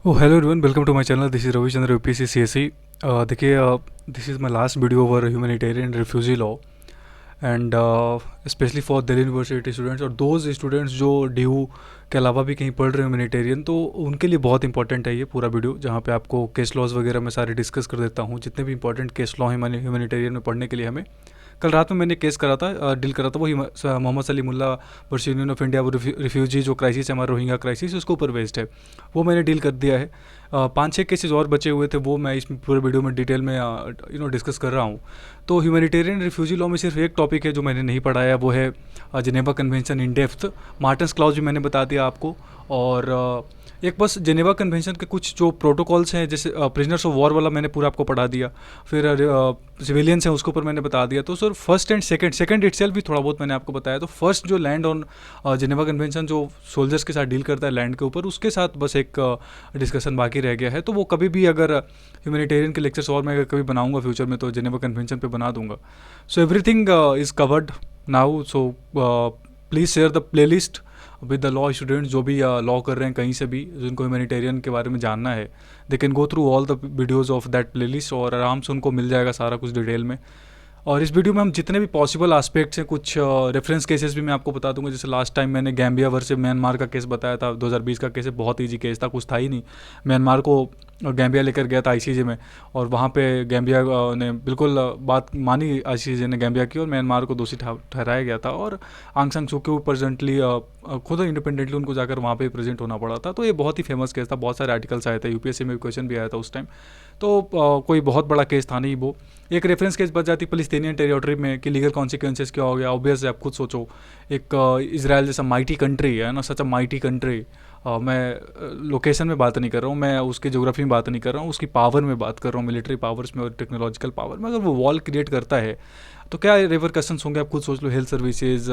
Hello everyone, welcome to my channel. This is Ravichandra UPSC CSE. देखिए, this is my last video over humanitarian refugee law and specially for Delhi university students और those students जो DU के अलावा भी कहीं पढ़ रहे हैं ह्यूमैनिटेरियन, तो उनके लिए बहुत इंपॉर्टेंट है ये पूरा वीडियो, जहाँ पे आपको केस लॉज वगैरह मैं सारे डिस्कस कर देता हूँ, जितने भी इंपॉर्टेंट केस लॉ हैं ह्यूमैनिटेरियन में पढ़ने के लिए हमें। कल रात में मैंने केस करा था, डील करा था, वो Mohammad Salimullah versus union of India, वो रिफ्यूजी जो क्राइसिस है हमारा, रोहिंग्या क्राइसिस, उसके ऊपर बेस्ड है। वो मैंने डील कर दिया है। 5-6 केसेस और बचे हुए थे, वो मैं इस पूरे वीडियो में डिटेल में डिस्कस कर रहा हूँ। तो ह्यूमैनिटेरियन रिफ्यूजी लॉ में सिर्फ एक टॉपिक है जो मैंने नहीं पढ़ाया, वो है Geneva convention in depth. Martens clause भी मैंने बता दिया आपको। और एक बस जेनेवा कन्वेंशन के कुछ जो प्रोटोकॉल्स हैं, जैसे प्रिजनर्स ऑफ वॉर वाला मैंने पूरा आपको पढ़ा दिया। फिर सिविलियंस हैं उसके ऊपर मैंने बता दिया। तो sir first and second itself भी थोड़ा बहुत मैंने आपको बताया। तो फर्स्ट जो लैंड ऑन जेनेवा कन्वेंशन जो सोल्जर्स के साथ डील करता है लैंड के ऊपर, उसके साथ बस एक डिस्कशन बाकी रह गया है। तो वो कभी भी अगर ह्यूमैनिटेरियन के लेक्चर्स और मैं अगर कभी बनाऊंगा फ्यूचर में, तो जेनेवा कन्वेंशन पे बना दूंगा। So everything is covered now. So please share the playlist with the law students जो भी लॉ कर रहे हैं कहीं से भी, जिनको ह्यूमैनिटेरियन के बारे में जानना है। They can go through all the videos of that playlist और आराम से उनको मिल जाएगा सारा कुछ डिटेल में। और इस वीडियो में हम जितने भी पॉसिबल एस्पेक्ट्स हैं, कुछ रेफरेंस केसेस भी मैं आपको बता दूंगा। जैसे लास्ट टाइम मैंने गैम्बिया वर्सेस म्यांमार का केस बताया था, 2020 का केस है, बहुत ईजी केस था, कुछ था ही नहीं। म्यांमार को गैम्बिया लेकर गया था आईसीजे में, और वहाँ पे गैम्बिया ने बिल्कुल बात मानी, आईसीजे ने गैम्बिया की, और म्यांमार को दोषी ठहराया गया था। और आंग सान सू क्यू प्रेजेंटली खुद इंडिपेंडेंटली उनको जाकर वहाँ पे प्रेजेंट होना पड़ा था। तो ये बहुत ही फेमस केस था, बहुत सारे आर्टिकल्स आए थे, यूपीएससी में क्वेश्चन भी आया था उस टाइम। तो कोई बहुत बड़ा केस था नहीं वो। एक रेफरेंस केस बच जाती फलस्तीनियन टेरिटरी में कि लीगल कॉन्सिक्वेंसेस क्या हो गया। ऑब्वियस है, आप खुद सोचो, एक इजराइल जैसा माइटी कंट्री है ना, सच अ माइटी कंट्री। मैं लोकेशन में बात नहीं कर रहा हूँ, मैं उसकी ज्योग्राफी में बात नहीं कर रहा हूँ, उसकी पावर में बात कर रहा हूँ, मिलिट्री पावर्स में और टेक्नोलॉजिकल पावर में। अगर वो वॉल क्रिएट करता है तो क्या रिवरकशंस होंगे, आप खुद सोच लो। हेल्थ सर्विसेज,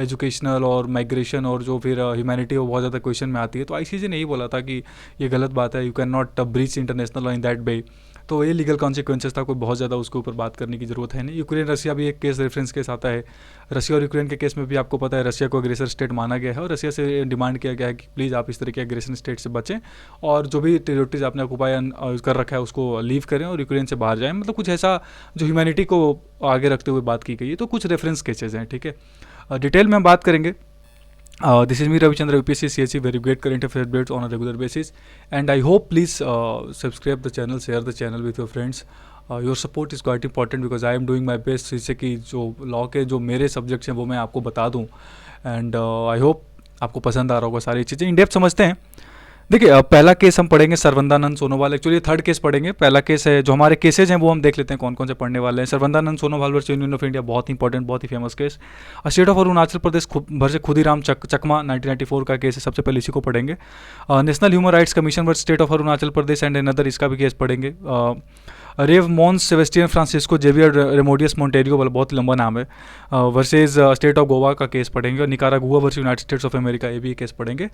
एजुकेशनल और माइग्रेशन, और जो फिर ह्यूमैनिटी वो बहुत ज़्यादा क्वेश्चन में आती है। तो आईसीजे ने यही बोला था कि ये गलत बात है, you can not breach international law in that way. तो ये लीगल कॉन्सिक्वेंसेस था, कोई बहुत ज़्यादा उसके ऊपर बात करने की ज़रूरत है नहीं। यूक्रेन रसिया भी एक केस रेफरेंस केस आता है। रसिया और यूक्रेन के केस में भी आपको पता है, रसिया को अग्रेसर स्टेट माना गया है और रसिया से डिमांड किया गया है कि प्लीज़ आप इस तरह के अग्रेसन स्टेट से बचें, और जो भी टेरिटरीज आपने ऑक्युपाई कर रखा है उसको लीव करें और यूक्रेन से बाहर जाएं। मतलब कुछ ऐसा जो ह्यूमैनिटी को आगे रखते हुए बात की गई है। तो कुछ रेफरेंस केसेज हैं, ठीक है। डिटेल में हम बात करेंगे। This is me Ravichandra, UPSC CSE, where you get current affairs updates on a regular basis. And I hope please subscribe the channel, share the channel with your friends. Your support is quite important because I am doing my best जिससे कि जो law के जो मेरे subjects हैं वो मैं आपको बता दूँ। एंड आई होप आपको पसंद आ रहा होगा सारी चीज़ें। इन डेप्थ समझते हैं। देखिए, पहला केस हम पढ़ेंगे सर्वंदानंद सोनोवाल। एक्चुअली थर्ड केस पढ़ेंगे, पहला केस है। जो हमारे केसेज हैं वो हम देख लेते हैं कौन कौन से पढ़ने वाले हैं। Sarbananda Sonowal versus union of India, बहुत इंपॉर्टेंट, बहुत ही famous case. State of Arunachal Pradesh भर से खुदीराम चकमा 1994 का केस है, सबसे पहले इसी को पढ़ेंगे। National human rights commission versus state of Arunachal Pradesh and another, इसका भी केस पढ़ेंगे। रेव मॉन्स सेबेस्टियन फ्रांसिस्को जेवियर रेमोडियस मोन्टेरियो वाला, बहुत लंबा नाम है, वर्सेज स्टेट ऑफ गोवा का केस पढ़ेंगे। और Nicaragua versus United states of America, ये भी केस पढ़ेंगे।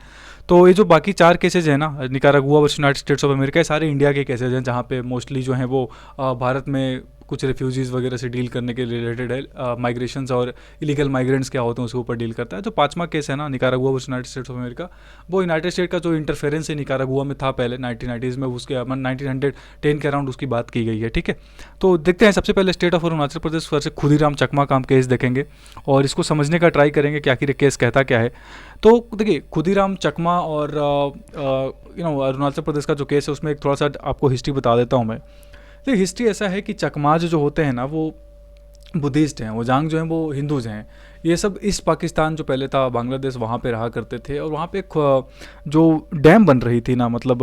तो ये जो बाकी 4 केसेज हैं ना, Nicaragua versus United states of America, ये सारे इंडिया के केसेज हैं, जहाँ पे मोस्टली जो हैं वो भारत में कुछ रिफ्यूजीज़ वगैरह से डील करने के रिलेटेड है। माइग्रेशंस और इलीगल माइग्रेंट्स क्या होते हैं उसके ऊपर डील करता है। जो 5वां केस है ना, Nicaragua versus United states of America, वो यूनाइटेड स्टेट का जो इंटरफेरेंस है निकारागुआ में था पहले 1990s में, उसके 1910 के अराउंड उसकी बात की गई है, ठीक है। तो देखते हैं, सबसे पहले state of Arunachal Pradesh versus Khudiram Chakma का हम केस देखेंगे और इसको समझने का ट्राई करेंगे कि आखिर ये केस कहता क्या है। तो देखिए, खुदीराम चकमा और अरुणाचल प्रदेश का जो केस है, उसमें एक थोड़ा सा आपको हिस्ट्री बता देता हूँ मैं। तो हिस्ट्री ऐसा है कि चकमाज जो होते हैं ना, वो बुद्धिस्ट हैं, वो जांग जो हैं वो हिंदूज़ हैं। ये सब इस पाकिस्तान जो पहले था बांग्लादेश, वहाँ पे रहा करते थे। और वहाँ पे जो डैम बन रही थी ना, मतलब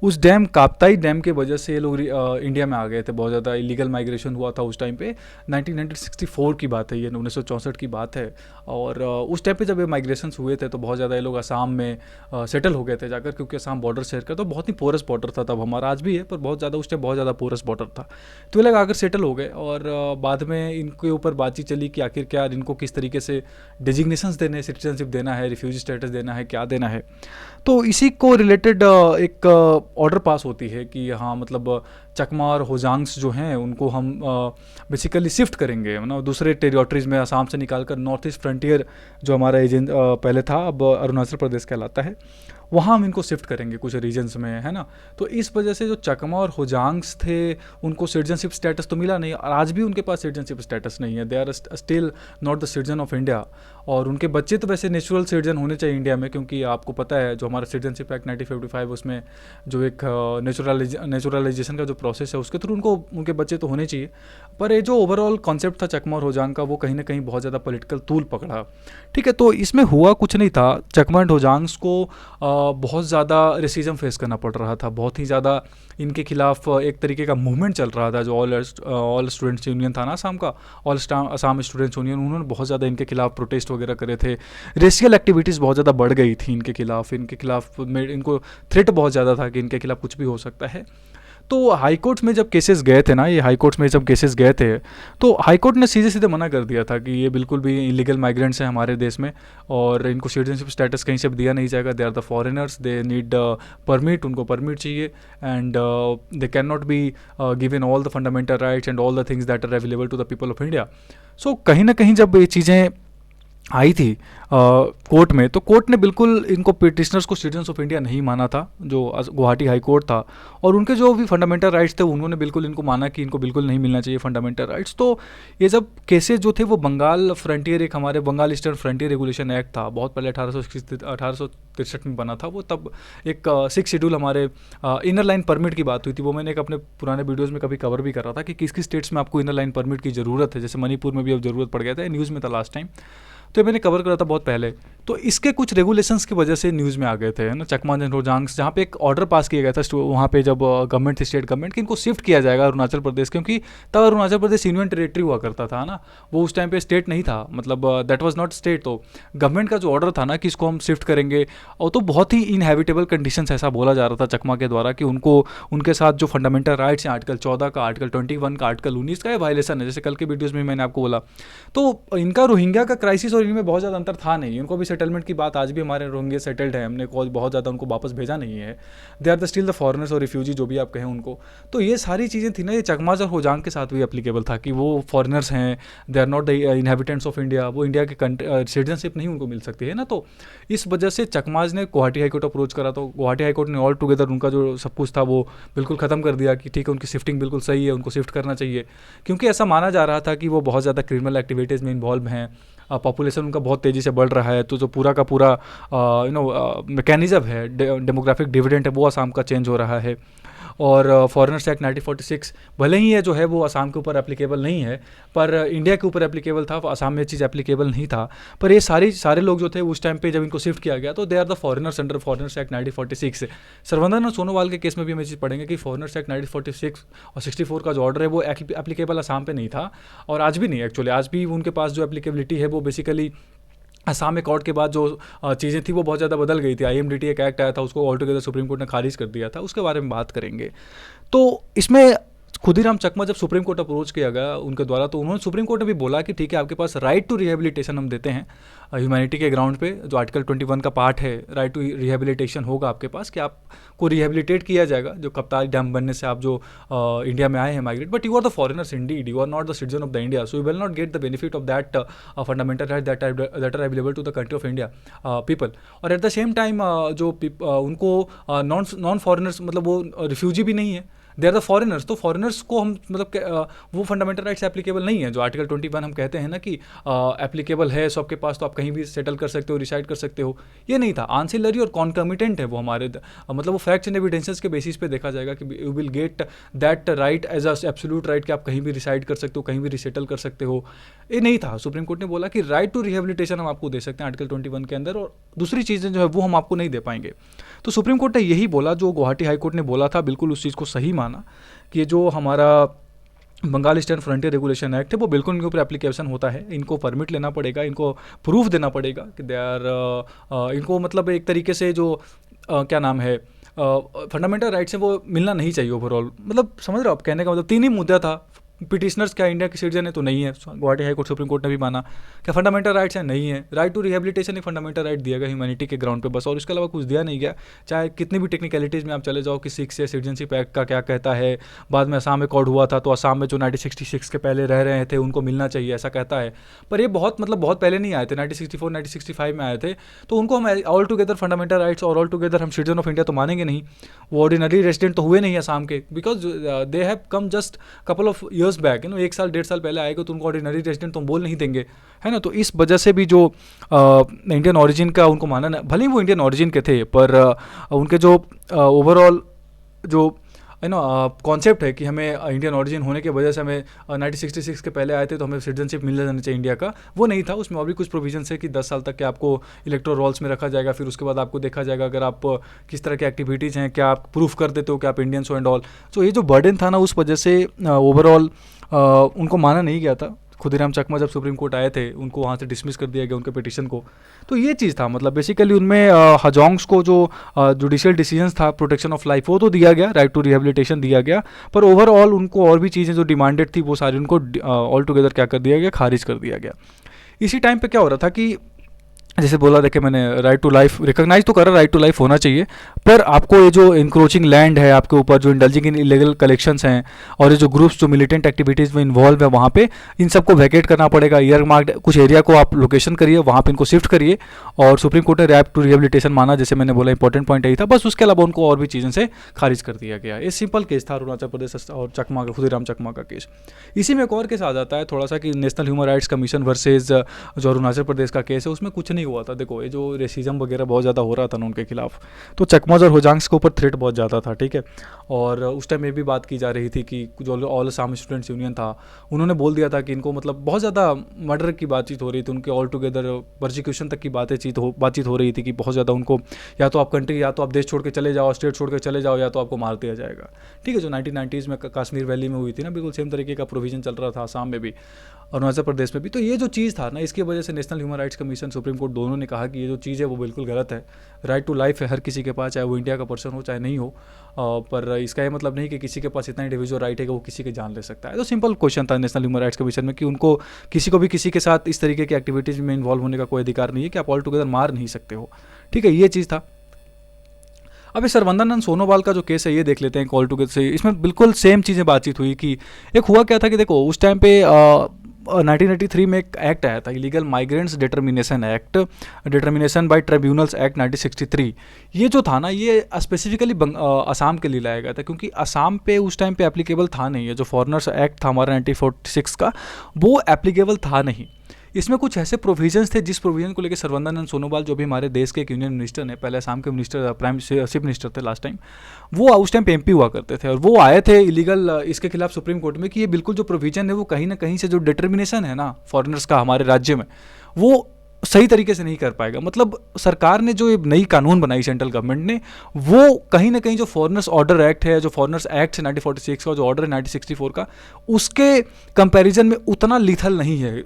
उस डैम, काप्ताई डैम के वजह से ये लोग इंडिया में आ गए थे। बहुत ज़्यादा इलीगल माइग्रेशन हुआ था उस टाइम पे। 1964 की बात है ये, 1964 की बात है। और उस टाइम पे जब ये माइग्रेशन हुए थे तो बहुत ज़्यादा ये लोग असम में सेटल हो गए थे जाकर, क्योंकि असम बॉर्डर शेयर का, तो बहुत ही पोरस बॉर्डर था तब, हमारा आज भी है, पर बहुत ज़्यादा उस टाइम बहुत ज़्यादा पोरस बॉर्डर था। तो ये लोग आकर सेटल हो गए और बाद में इनके ऊपर बातचीत चली कि आखिर क्या इनको किस तरीके से डिजिग्नेशंस देने, सिटीजनशिप देना है, रिफ्यूजी स्टेटस देना है, क्या देना है। तो इसी को रिलेटेड एक ऑर्डर पास होती है कि हाँ, मतलब चकमा और होजांग्स जो हैं उनको हम बेसिकली शिफ्ट करेंगे, मतलब दूसरे टेरिटरीज़ में, आसाम से निकाल कर नॉर्थ ईस्ट फ्रंटियर जो हमारा एजेंट पहले था, अब अरुणाचल प्रदेश कहलाता है, वहाँ हम इनको शिफ्ट करेंगे कुछ रीजन्स में, है ना। तो इस वजह से जो चकमा और होजांग्स थे उनको सिटीजनशिप स्टेटस तो मिला नहीं, और आज भी उनके पास सिटीजनशिप स्टेटस नहीं है। They are still not the citizen of India. और उनके बच्चे तो वैसे नेचुरल सिटीजन होने चाहिए इंडिया में, क्योंकि आपको पता है जो हमारा सिटीजनशिप एक्ट 1955 उसमें जो एक नेचुरलाइजेशन का जो प्रोसेस है उसके थ्रू उनको उनके बच्चे तो होने चाहिए। पर ये जो ओवरऑल कॉन्सेप्ट था चकमा और होजांग का, वो कहीं ना कहीं बहुत ज़्यादा पॉलिटिकल तूल पकड़ा। ठीक है, तो इसमें हुआ कुछ नहीं था। चकमा एंड होजांग्स को बहुत ज़्यादा रेसिज्म फेस करना पड़ रहा था, बहुत ही ज़्यादा इनके खिलाफ एक तरीके का मूवमेंट चल रहा था। जो ऑल स्टूडेंट्स यूनियन था ना आसाम का, आसाम स्टूडेंट्स यूनियन, उन्होंने बहुत ज़्यादा इनके खिलाफ प्रोटेस्ट वगैरह करे थे। रेशियल एक्टिविटीज़ बहुत ज़्यादा बढ़ गई थी इनके खिलाफ इनको थ्रेट बहुत ज़्यादा था कि इनके खिलाफ कुछ भी हो सकता है। तो हाई कोर्ट्स में जब केसेस गए थे ना, ये हाई कोर्ट्स में जब केसेस गए थे, तो हाई कोर्ट ने सीधे सीधे मना कर दिया था कि ये बिल्कुल भी इलीगल माइग्रेंट्स हैं हमारे देश में, और इनको सिटीजनशिप स्टेटस कहीं से भी दिया नहीं जाएगा। They are the foreigners, they need permit, उनको परमिट चाहिए, and they can not be given all the fundamental rights and all the things that are available to the people of India. So कहीं ना कहीं जब ये चीज़ें आई थी court में, तो कोर्ट ने बिल्कुल इनको पिटिशनर्स को सिटीजन्स ऑफ इंडिया नहीं माना था, जो गुवाहाटी हाई कोर्ट था। और उनके जो भी फंडामेंटल राइट्स थे उन्होंने बिल्कुल इनको माना कि इनको बिल्कुल नहीं मिलना चाहिए फंडामेंटल राइट्स। तो ये जब केसेस जो थे वो बंगाल फ्रंटियर, एक हमारे Bengal eastern frontier regulation act था, बहुत पहले 1863 में बना था वो। तब एक 6 शेड्यूल हमारे इनर लाइन परमिट की बात हुई थी। वो मैंने एक अपने पुराने वीडियोज़ में कभी कवर भी कर रहा था कि किस किस स्टेट्स में आपको इनर लाइन परमिट की ज़रूरत है। जैसे मणिपुर में भी अब ज़रूरत पड़ गया था, न्यूज़ में था लास्ट टाइम, तो मैंने कवर करा था बहुत पहले। तो इसके कुछ रेगुलेशंस की वजह से न्यूज़ में आ गए थे ना, चकमा एंड होजांग्स, जहाँ पे एक ऑर्डर पास किया गया था वहाँ पे, जब गवर्नमेंट थी, स्टेट गवर्नमेंट, कि इनको शिफ्ट किया जाएगा अरुणाचल प्रदेश, क्योंकि तब अरुणाचल प्रदेश यूनियन टेरेटरी हुआ करता था ना, वो उस टाइम पे स्टेट नहीं था, मतलब दैट वाज नॉट स्टेट। तो गवर्नमेंट का जो ऑर्डर था ना कि इसको हम शिफ्ट करेंगे, और तो बहुत ही इनहेबिटेबल कंडीशंस ऐसा बोला जा रहा था चकमा के द्वारा कि उनको उनके साथ जो फंडामेंटल राइट्स हैं, आर्टिकल 14 का, आर्टिकल 21 का, आर्टिकल 19 का, ये वायलेशन है। जैसे कल के वीडियोज़ में मैंने आपको बोला, तो इनका रोहिंग्या का क्राइसिस और इनमें बहुत ज़्यादा अंतर था नहीं। उनको भी सेटलमेंट की बात, आज भी हमारे रोहिंग्या सेटल्ड है, हमने बहुत ज़्यादा उनको वापस भेजा नहीं है। They are the still the foreigners और रिफ्यूजी, जो भी आप कहें उनको। तो ये सारी चीज़ें थी ना, ये चकमाज और होजांग के साथ भी एप्लीकेबल था कि वो फॉरेनर्स हैं, they are not the inhabitants of India, वो इंडिया के सिटीजनशिप नहीं उनको मिल सकती है ना। तो इस वजह से चकमाज ने गुवाहाटी हाईकोर्ट अप्रोच करा, तो गुवाहाटी हाईकोर्ट ने ऑल टुगेदर उनका जो सब कुछ था वो बिल्कुल ख़त्म कर दिया कि ठीक है, उनकी शिफ्टिंग बिल्कुल सही है, उनको शिफ्ट करना चाहिए। क्योंकि ऐसा माना जा रहा था कि वो बहुत ज़्यादा क्रिमिनल एक्टिविटीज़ में इन्वॉल्व हैं, पॉपुलेशन उनका बहुत तेज़ी से बढ़ रहा है, तो जो पूरा का पूरा मैकेनिज़्म है, डेमोग्राफिक डिविडेंड है, वो आसाम का चेंज हो रहा है। और फॉरेनर्स एक्ट 1946 भले ही है जो है वो आसाम के ऊपर एप्लीकेबल नहीं है, पर इंडिया के ऊपर एप्लीकेबल था, आसाम में चीज़ एप्लीकेबल नहीं था। पर ये सारे लोग जो थे उस टाइम पे जब इनको शिफ्ट किया गया, तो they are the foreigners under foreigners act 1946। Sarbananda और सोनोवाल के केस में भी हम ये चीज़ पढ़ेंगे कि फॉरेनर्स एक्ट 1946 और 64 का जो ऑर्डर है वो एप्लीकेबल आसाम पे नहीं था, और आज भी नहीं एक्चुअली। आज भी उनके पास जो एप्लीकेबिलिटी है वो बेसिकली असम एकॉर्ड के बाद जो चीज़ें थी वो बहुत ज़्यादा बदल गई थी। IMDT एक एक्ट आया था, उसको ऑल टुगेदर सुप्रीम कोर्ट ने खारिज कर दिया था, उसके बारे में बात करेंगे। तो इसमें खुदीराम चकमा जब सुप्रीम कोर्ट अप्रोच किया गया उनके द्वारा, तो उन्होंने सुप्रीम कोर्ट ने भी बोला कि ठीक है, आपके पास राइट टू रिहेबिलिटेशन हम देते हैं ह्यूमैनिटी के ग्राउंड पे, जो आर्टिकल 21 का पार्ट है, राइट टू रिहेबिलिटेशन होगा आपके पास, कि आपको रिहेबिलिटेट किया जाएगा जो कप्तान डैम बनने से आप जो इंडिया में आए हैं migrate, but you are the foreigners indeed, you are not the citizen of the India, so you will not get the benefit of that fundamental right that are available to the country of India people. और at the same time जो उनको non foreigners, मतलब वो refugee भी नहीं है, they are the foreigners, तो foreigners को हम मतलब वो फंडामेंटल राइट्स एप्लीकेबल नहीं है। जो आर्टिकल 21 हम कहते हैं ना कि एप्लीकेबल है सबके पास, तो आप कहीं भी सेटल कर सकते हो, रिसाइड कर सकते हो, ये नहीं था। आंसिलरी और कॉन्कमिटेंट है वो हमारे मतलब वो फैक्ट्स एंड एविडेंसेस के बेसिस पे देखा जाएगा कि you will get that right as a absolute right कि आप कहीं भी रिसाइड कर सकते हो, कहीं भी रिसेटल कर सकते हो, ये नहीं था। सुप्रीम कोर्ट ने बोला कि राइट टू रिहेबिलिटेशन हम आपको दे सकते हैं आर्टिकल 21 के अंदर, और दूसरी चीज़ें जो है वो हम आपको नहीं दे पाएंगे। तो सुप्रीम कोर्ट ने यही बोला जो गुवाहाटी हाई कोर्ट ने बोला था, बिल्कुल उस चीज़ को सही माना कि जो हमारा Bengal eastern frontier regulation act है वो बिल्कुल इनके ऊपर एप्लीकेशन होता है, इनको परमिट लेना पड़ेगा, इनको प्रूफ देना पड़ेगा कि दे आर इनको मतलब एक तरीके से जो क्या नाम है फंडामेंटल राइट्स हैं वो मिलना नहीं चाहिए ओवरऑल। मतलब समझ रहे हो आप, कहने का मतलब तीन ही मुद्दा था, पिटिशनर्स क्या इंडिया के सिटीजन है? तो नहीं है, Guwahati high court supreme court ने भी माना। क्या फंडामेंटल राइट्स हैं? नहीं है। राइट टू रिहेबिलिटेशन एक फंडामेंटल राइट दिया गया ह्यूमैनिटी के ग्राउंड पे बस, और इसके अलावा कुछ दिया नहीं गया। चाहे कितनी भी टेक्निकलिटीज़ में आप चले जाओ कि सिक्स या सिटीजनशिप एक्ट का क्या कहता है, बाद में असम अकॉर्ड हुआ था तो असम में जो 1966 के पहले रह रहे थे उनको मिलना चाहिए ऐसा कहता है। पर ये बहुत बहुत पहले नहीं आए थे, 1964 1965 में आए थे। तो उनको हम ऑल टुगेदर फंडामेंटल राइट्स और ऑल टुगेदर हम सिटीजन ऑफ इंडिया तो मानेंगे नहीं। वो ऑर्डिनरी रेजिडेंट तो हुए नहीं असम के, because they have come just couple of years back, एक साल 1.5 साल पहले आएगा तो उनको ऑर्डिनरी रेजिडेंट तो बोल नहीं देंगे, है ना। तो इस वजह से भी जो इंडियन ऑरिजिन का उनको माना, भले ही वो इंडियन ऑरिजिन के थे, पर उनके जो ओवरऑल जो कॉन्सेप्ट है कि हमें इंडियन ऑरिजिन होने की वजह से हमें 1966 के पहले आए थे तो हमें सिटीजनशिप मिल जाना चाहिए इंडिया का, वो नहीं था। उसमें और भी कुछ प्रोविजन है कि 10 साल तक के आपको इलेक्टोरल रोल्स में रखा जाएगा, फिर उसके बाद आपको देखा जाएगा अगर आप किस तरह की एक्टिविटीज़ हैं, क्या आप प्रूफ कर देते हो कि आप इंडियंस हो एंड ऑल। तो ये जो बर्डन था ना, उस वजह से ओवरऑल उनको माना नहीं गया था। खुदीराम चकमा जब सुप्रीम कोर्ट आए थे उनको वहाँ से डिसमिस कर दिया गया उनके पिटिशन को। तो ये चीज़ था, मतलब बेसिकली उनमें हजोंग्स को जो जुडिशियल डिसीजंस था प्रोटेक्शन ऑफ लाइफ वो तो दिया गया, राइट टू रिहेबिलिटेशन दिया गया, पर ओवरऑल उनको और भी चीज़ें जो डिमांडेड थी वो सारी उनको ऑल टुगेदर क्या कर दिया गया, खारिज कर दिया गया। इसी टाइम पे क्या हो रहा था कि जैसे बोला देखे मैंने, राइट टू लाइफ रिकॉग्नाइज तो करा, राइट टू लाइफ होना चाहिए, पर आपको ये जो इंक्रोचिंग लैंड है आपके ऊपर, जो इंडल्जिंग इन इलीगल कलेक्शंस हैं और ये जो ग्रुप्स जो मिलिटेंट एक्टिविटीज़ में इन्वॉल्व है वहाँ पे, इन सबको वैकेट करना पड़ेगा। ईयर मार्क्ड कुछ एरिया को आप लोकेशन करिए, वहाँ पे इनको शिफ्ट करिए, और सुप्रीम कोर्ट ने राइट टू रिहेबिलिटेशन माना, जैसे मैंने बोला इंपॉर्टेंट पॉइंट यही था। बस उसके अलावा उनको और भी चीज़ों से खारिज कर दिया गया। ये सिंपल केस था अरुणाचल प्रदेश और चकमा का, खुदीराम चकमा का केस। इसी में एक और केस आ जाता है थोड़ा सा कि national human rights commission versus जो अरुणाचल प्रदेश का केस है, उसमें कुछ नहीं हुआ था। देखो ये जो रेसिज्म वगैरह बहुत ज़्यादा हो रहा था ना उनके खिलाफ, तो चकमाज और होजांग्स के ऊपर थ्रेट बहुत ज़्यादा था, ठीक है। और उस टाइम ये भी बात की जा रही थी कि जो ऑल असम स्टूडेंट्स यूनियन था उन्होंने बोल दिया था कि इनको मतलब बहुत ज़्यादा मर्डर की बातचीत हो रही थी, उनके ऑल टुगेदर परसिक्यूशन तक की बातचीत हो रही थी कि बहुत ज़्यादा उनको या तो आप कंट्री, या तो आप देश छोड़ के चले जाओ, स्टेट छोड़ के चले जाओ, या तो आपको मार दिया जाएगा, ठीक है। जो 1990s में कश्मीर वैली में हुई थी ना, बिल्कुल सेम तरीके का प्रोविजन चल रहा था आसाम में भी, अरुणाचल प्रदेश में भी। तो ये जो चीज़ था ना, इसकी वजह से national human rights commission, supreme court दोनों ने कहा कि ये जो चीज़ है वो बिल्कुल गलत है। राइट टू लाइफ है हर किसी के पास, चाहे वो इंडिया का पर्सन हो चाहे नहीं हो, पर इसका ये मतलब नहीं कि किसी के पास इतना इंडिविजुअल राइट है कि वो किसी की जान ले सकता है। तो सिंपल क्वेश्चन था नेशनल ह्यूमन राइट्स कमीशन में कि उनको किसी को भी किसी के साथ इस तरीके की एक्टिविटीज़ में इन्वॉल्व होने का कोई अधिकार नहीं है कि आप ऑल टुगेदर मार नहीं सकते हो, ठीक है। ये चीज़ था। अब इस सर्वनंदन सोनोवाल का जो केस है ये देख लेते हैं ऑल टुगेदर से। इसमें बिल्कुल सेम चीज़ें बातचीत हुई कि एक हुआ क्या था कि देखो उस टाइम पे 1983 में एक एक्ट आया था, illegal migrants determination act, determination by tribunals act 1963। ये जो था ना, ये स्पेसिफिकली असम के लिए लाया गया था, क्योंकि असम पे उस टाइम पे एप्लीकेबल था नहीं। ये जो फॉरेनर्स एक्ट था हमारा 1946 का, वो एप्लीकेबल था नहीं। इसमें कुछ ऐसे प्रोविजंस थे जिस प्रोविजन को लेकर सर्बानंद सोनोवाल, जो भी हमारे देश के एक यूनियन मिनिस्टर ने, पहले असम के मिनिस्टर, प्राइम चीफ मिनिस्टर थे लास्ट टाइम, वो उस टाइम पे एमपी हुआ करते थे, और वो आए थे इलीगल इसके खिलाफ सुप्रीम कोर्ट में कि ये बिल्कुल जो प्रोविजन है वो कहीं ना कहीं से जो डिटर्मिनेशन है ना फॉरेनर्स का हमारे राज्य में, वो सही तरीके से नहीं कर पाएगा। मतलब सरकार ने जो ये नई कानून बनाई सेंट्रल गवर्नमेंट ने, वो कहीं ना कहीं जो फॉरेनर्स ऑर्डर एक्ट है, जो फॉरेनर्स एक्ट है 1946 का, जो ऑर्डर है 1964 का, उसके कंपैरिजन में उतना लीथल नहीं है